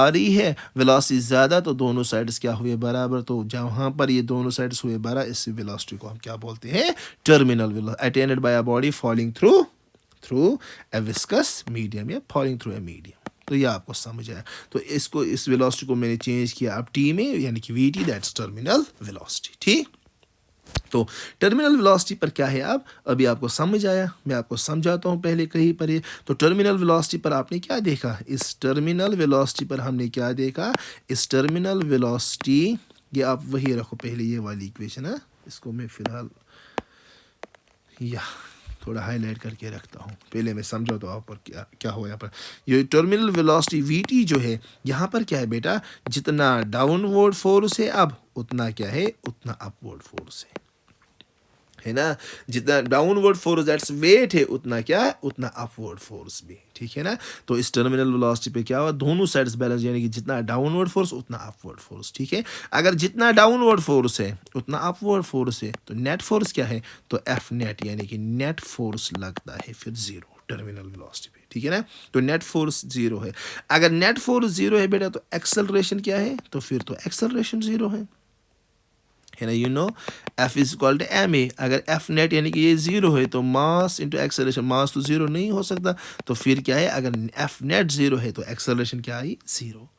रही है, वेलोसिटी ज़्यादा तो दोनों साइड्स क्या हुए बराबर, तो जहाँ पर ये दोनों साइड्स हुए बराबर, इस वेलोसिटी को हम क्या बोलते हैं, terminal velocity, attend bye a body falling through a viscous medium या फॉलिंग थ्रू अ मीडियम। तो ये आपको समझ आया। तो इसको, इस वेलोसिटी को मैंने चेंज किया अब टी में, यानी कि we T, that's terminal velocity. ठीक, तो टर्मिनल वेलोसिटी पर क्या है, अब अभी आपको समझ आया, मैं आपको समझाता हूँ पहले कहीं पर ये। तो टर्मिनल वेलोसिटी पर आपने क्या देखा, इस टर्मिनल वेलोसिटी पर हमने क्या देखा, इस टर्मिनल वेलोसिटी, ये आप वही रखो पहले ये वाली इक्वेशन है, इसको मैं फिलहाल या थोड़ा हाईलाइट करके रखता हूँ, पहले मैं समझा तो आप पर क्या क्या हो यहाँ पर। ये टर्मिनल वेलोसिटी वी टी जो है, यहाँ पर क्या है बेटा, जितना डाउनवर्ड फोर्स है अब उतना क्या है, उतना अपवर्ड फोर्स है ना, जितना डाउनवर्ड फोर्स दैट्स वेट है उतना क्या है, उतना अपवर्ड फोर्स भी। ठीक है ना, तो इस टर्मिनल वेलोसिटी पे क्या हुआ, दोनों साइड्स बैलेंस, यानी कि जितना डाउनवर्ड फोर्स उतना अपवर्ड फोर्स। ठीक है, अगर जितना डाउनवर्ड फोर्स है उतना अपवर्ड फोर्स है तो नेट फोर्स क्या है, तो एफ नेट, यानी कि नेट फोर्स लगता है फिर जीरो टर्मिनल वेलोसिटी पे। ठीक है ना, तो नेट फोर्स जीरो है। अगर नेट फोर्स जीरो है बेटा तो एक्सेलरेशन क्या है, तो फिर तो एक्सेलरेशन जीरो है ना, you know F is equal to m a. अगर एफ नेट यानी कि ये जीरो है तो मास इंटू एक्सेलरेशन, मास तो जीरो नहीं हो सकता, तो फिर क्या है, अगर एफ नेट जीरो है तो एक्सेलरेशन क्या आई, जीरो।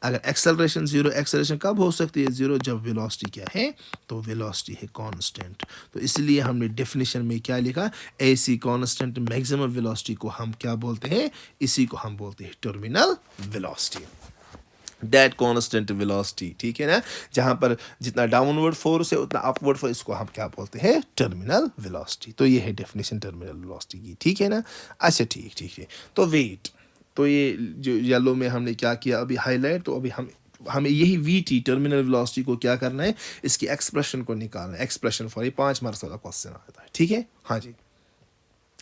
अगर एक्सेलरेशन जीरो, एक्सेलरेशन कब हो सकती है जीरो? जब वेलोसिटी क्या है? तो वेलोसिटी है कांस्टेंट। तो इसलिए हमने डेफिनेशन में क्या लिखा? ऐसी कांस्टेंट मैक्सिमम वेलोसिटी को हम क्या बोलते हैं? इसी को हम बोलते हैं terminal velocity. That constant velocity, ठीक है ना, जहां पर जितना डाउनवर्ड फोर्स है उतना अपवर्ड फोर्स, इसको हम क्या बोलते हैं? Terminal velocity. तो ये है डेफिनेशन टर्मिनल वेलोसिटी की, ठीक है ना। अच्छा ठीक है। तो वेट, तो ये जो येलो में हमने क्या किया अभी हाईलाइट, तो अभी हमें यही वी टी टर्मिनल वेलोसिटी को क्या करना है? इसकी एक्सप्रेशन को निकालना है। एक्सप्रेशन फॉर ये 5 मार्क्स वाला क्वेश्चन आता है, ठीक है। हाँ जी,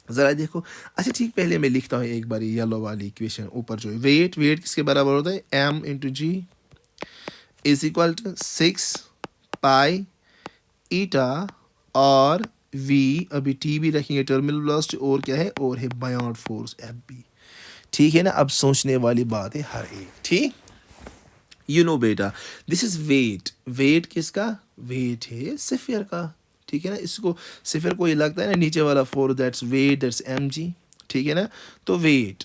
ज़रा देखो। अच्छा ठीक, पहले मैं लिखता हूँ एक बार येलो वाली इक्वेशन ऊपर जो है। वेट किसके बराबर होता है? M into g is equal to 6 pi eta, और वी अभी टी भी रखेंगे टर्मिनल वेलोसिटी, और क्या है? और है बायोट फोर्स एफ बी, ठीक है ना। अब सोचने वाली बात है हर एक, ठीक। यू नो बेटा, दिस इज वेट। वेट किसका? वेट है सिफियर का, ठीक है ना। इसको सिफियर को ये लगता है ना नीचे वाला force, that's weight, that's m g, ठीक है ना। तो वेट।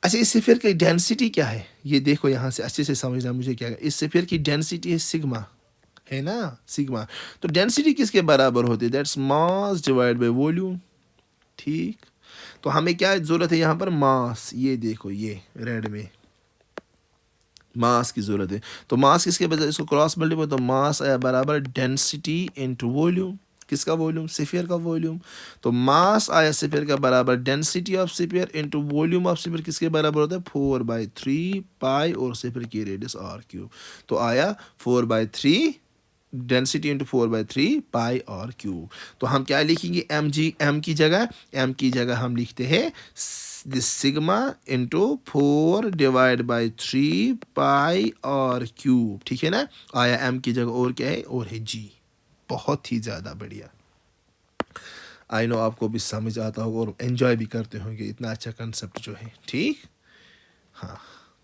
अच्छा, इस सिफियर की डेंसिटी क्या है? ये देखो यहाँ से अच्छे से समझना मुझे क्या है। इस सिफियर की डेंसिटी है सिग्मा, है ना, सिग्मा। तो डेंसिटी किसके बराबर होती है? That's mass divide by volume, ठीक। तो हमें क्या जरूरत है यहाँ पर? मास। ये देखो, ये रेड में मास की जरूरत है। तो मास किसके बजाय इसको क्रॉस मल्टीप्लाई, तो मास आया बराबर डेंसिटी इनटू वॉल्यूम। किसका वॉल्यूम? सिफियर का वॉल्यूम। तो मास आया सिफियर का बराबर density of sphere into volume of sphere, किसके बराबर होता है? 4/3 पाई और सिफियर की रेडियस आर क्यूब। तो आया 4/3 डेंसिटी इंटू 4/3 पाई और क्यूब। तो हम क्या लिखेंगे? एम जी, एम की जगह हम लिखते हैं दिस सिग्मा इंटू 4/3 पाई और क्यूब, ठीक है ना। आया एम की जगह, और क्या है? और है जी। बहुत ही ज़्यादा बढ़िया। आई नो आपको भी समझ आता होगा और एंजॉय भी करते होंगे, इतना अच्छा कंसेप्ट जो है, ठीक। हाँ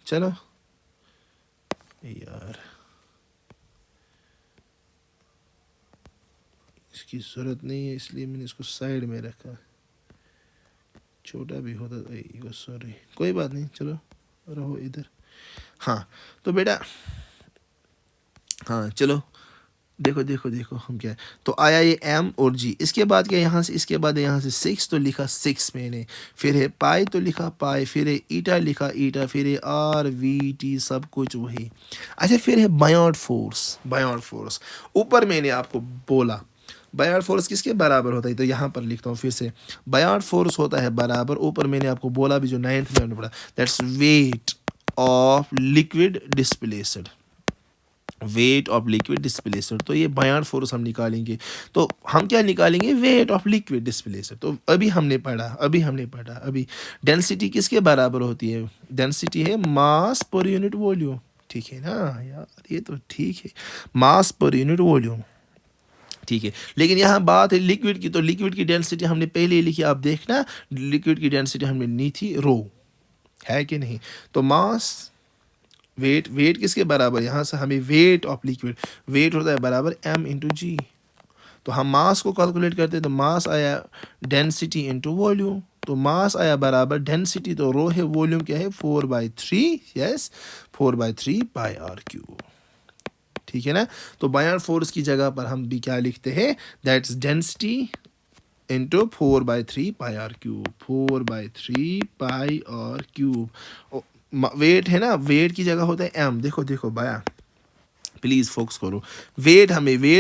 चलो यार, इसकी ज़रूरत नहीं है इसलिए मैंने इसको साइड में रखा। छोटा भी होता, सॉरी, कोई बात नहीं, चलो रहो इधर। हाँ तो बेटा, हाँ चलो, देखो हम क्या है। तो आया ये एम और जी, इसके बाद क्या यहाँ से? इसके बाद यहाँ से 6 तो लिखा 6 मैंने, फिर है पाई तो लिखा पाई, फिर है ईटा लिखा ईटा, फिर है आर वी टी, सब कुछ वही। अच्छा, फिर है बायोट फोर्स। ऊपर मैंने आपको बोला बायोट फोर्स किसके बराबर होता है? तो यहाँ पर लिखता हूँ फिर से, बायोट फोर्स होता है बराबर, ऊपर मैंने आपको बोला भी जो 9th में हमने पढ़ा, that's weight of liquid displaced, weight of liquid displaced. तो ये बायोट फोर्स हम निकालेंगे। तो हम क्या निकालेंगे? Weight of liquid displaced. तो अभी हमने पढ़ा अभी डेंसिटी किसके बराबर होती है? डेंसिटी है मास पर यूनिट वॉल्यूम, ठीक है ना यार, ये तो ठीक है, मास पर यूनिट वॉल्यूम, ठीक है। लेकिन यहाँ बात है लिक्विड की, तो लिक्विड की डेंसिटी हमने पहले ही लिखी, आप देखना लिक्विड की डेंसिटी हमने ली थी रो, है कि नहीं। तो मास, वेट किसके बराबर? यहाँ से हमें वेट ऑफ लिक्विड, वेट होता है बराबर एम इंटू जी। तो हम मास को कैलकुलेट करते हैं, तो मास आया डेंसिटी इंटू वॉल्यूम। तो मास आया बराबर डेंसिटी, तो रो है, वॉल्यूम क्या है? 4/3, यस 4/3 पाई आर क्यूब, ठीक है ना। तो बायोट फोर्स की जगह पर हम भी क्या लिखते हैं? That's density into 4/3 pi r cube, 4/3 pi r cube. Weight है ना, वेट की जगह होता है एम। देखो बाया, प्लीज़ फोकस करो। वेट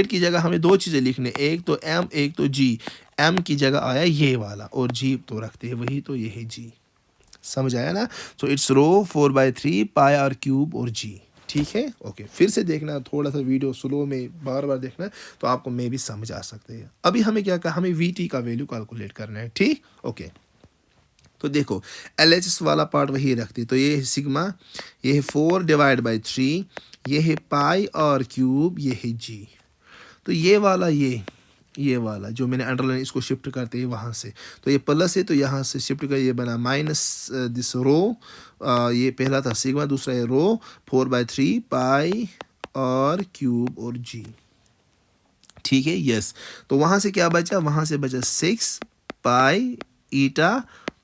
की जगह हमें दो चीज़ें लिखने, एक तो एम, एक तो जी। एम की जगह आया ये वाला, और जी तो रखते हैं वही, तो ये है जी। समझ आया ना। तो it's rho 4/3 pi r cube और जी, ठीक है। ओके, फिर से देखना, थोड़ा सा वीडियो स्लो में बार बार देखना, तो आपको मे भी समझ आ सकते हैं। अभी हमें क्या कहा? हमें वी टी का वैल्यू कैलकुलेट करना है, ठीक। ओके, तो देखो एल एच एस वाला पार्ट वही रखती, तो ये है सिग्मा, ये है 4/3, ये है पाई और क्यूब, ये है जी। तो ये वाला जो मैंने अंडरलाइन, इसको शिफ्ट करते हैं वहाँ से, तो ये प्लस है, तो यहाँ से शिफ्ट कर, ये बना माइनस दिस रो, ये पहला था सिग्मा, दूसरा है रो 4/3 पाई और क्यूब और जी, ठीक है, यस। तो वहाँ से क्या बचा? वहाँ से बचा 6 पाई ईटा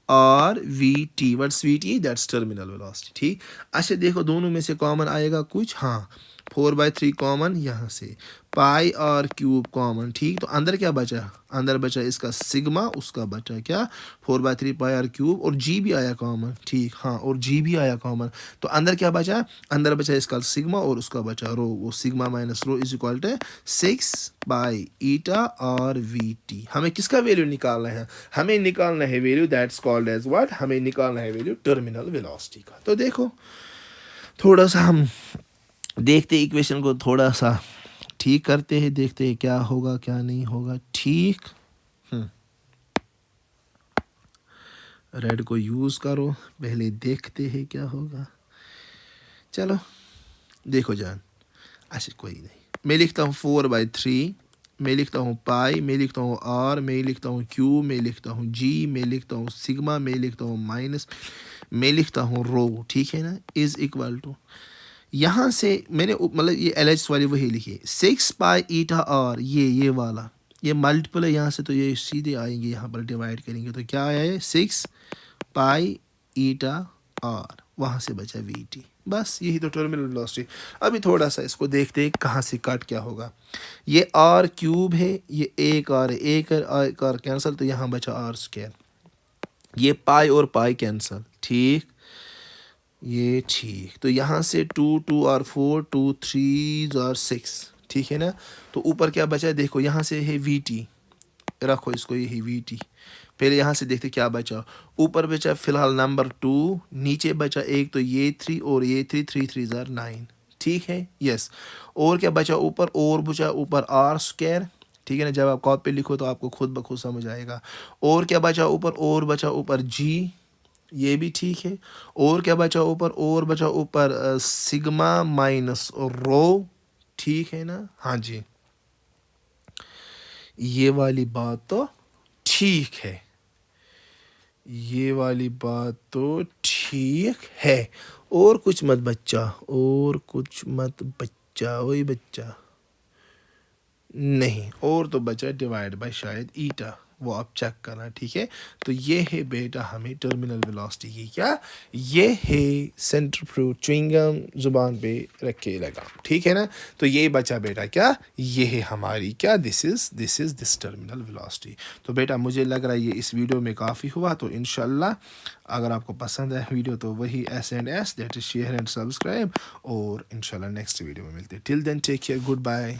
और V T, what's we T, that's terminal velocity. ठीक, अच्छा देखो दोनों में से कॉमन आएगा कुछ, हाँ 4/3 कॉमन यहाँ से, पाई और क्यूब कॉमन। ठीक, तो अंदर क्या बचा, अंदर बचा इसका सिग्मा, उसका बचा क्या 4/3 पाई और क्यूब, और जी भी आया कॉमन। ठीक, हाँ और जी भी आया कॉमन, तो अंदर क्या बचा, अंदर बचा इसका सिग्मा और उसका बचा रो, वो sigma minus rho is equal to 6/ईटा और वी टी। हमें किसका वैल्यू निकालना है, हमें निकालना है value that's called as what, हमें निकालना है वैल्यू टर्मिनल वेलोसिटी का। तो देखो थोड़ा सा हम देखते इक्वेशन को थोड़ा सा ठीक करते हैं, देखते हैं क्या होगा क्या नहीं होगा। ठीक, रेड को यूज़ करो, पहले देखते हैं क्या होगा। चलो देखो जान, अच्छा कोई नहीं, मैं लिखता हूँ 4/3, मैं लिखता हूँ पाई, मैं लिखता हूँ आर, मैं लिखता हूँ क्यू, मैं लिखता हूँ जी, मैं लिखता हूँ सिग्मा, मैं लिखता हूँ माइनस, मैं लिखता हूँ रो। ठीक है ना, इज इक्वल टू, यहाँ से मैंने मतलब ये एल एच वाली वही लिखी 6/ईटा आर, ये वाला ये मल्टीपल है यहाँ से, तो ये सीधे आएंगे यहाँ पर डिवाइड करेंगे, तो क्या आया है 6/ईटा आर, वहाँ से बचा वी टी। बस यही तो टर्मिनल वेलोसिटी। अभी थोड़ा सा इसको देखते हैं कहाँ से कट क्या होगा। ये आर क्यूब है, ये एक आर है, एक आर कैंसिल, तो यहाँ बचा आर स्क्वायर, ये पाई और पाई कैंसिल। ठीक, ये ठीक, तो यहाँ से 2 और 4, 2 3 और 6। ठीक है ना, तो ऊपर क्या बचा है देखो, यहाँ से है वी टी, रखो इसको यही वी टी। पहले यहाँ से देखते क्या बचा, ऊपर बचा फिलहाल नंबर 2, नीचे बचा एक, तो ये 3 और ये 3, 3 3 9। ठीक है, यस, और क्या बचा ऊपर, और बचा ऊपर आर स्क्वायर। ठीक है ना, जब आप कॉपी पे लिखो तो आपको खुद ब खुद समझ आएगा। और क्या बचा ऊपर, और बचा ऊपर जी, ये भी ठीक है। और क्या बचा ऊपर, और बचा ऊपर सिग्मा माइनस रो। ठीक है ना, हाँ जी, ये वाली बात तो ठीक है, ये वाली बात तो ठीक है। और कुछ मत बच्चा, और कुछ मत बच्चा, वही बच्चा नहीं, और तो बचा डिवाइड बाय शायद ईटा, वो आप चेक करना। ठीक है, तो ये है बेटा हमें टर्मिनल वेलोसिटी की क्या, ये है सेंट्रीफ्यूज च्युइंगम जुबान पे रख के लगाम। ठीक है ना, तो ये बचा बेटा क्या, ये है हमारी क्या, this is this terminal velocity. तो बेटा मुझे लग रहा है ये इस वीडियो में काफ़ी हुआ, तो इंशाल्लाह अगर आपको पसंद है वीडियो तो वही S&S, that is share and subscribe, और इंशाल्लाह नेक्स्ट वीडियो में मिलते हैं। Till then take care, good bye.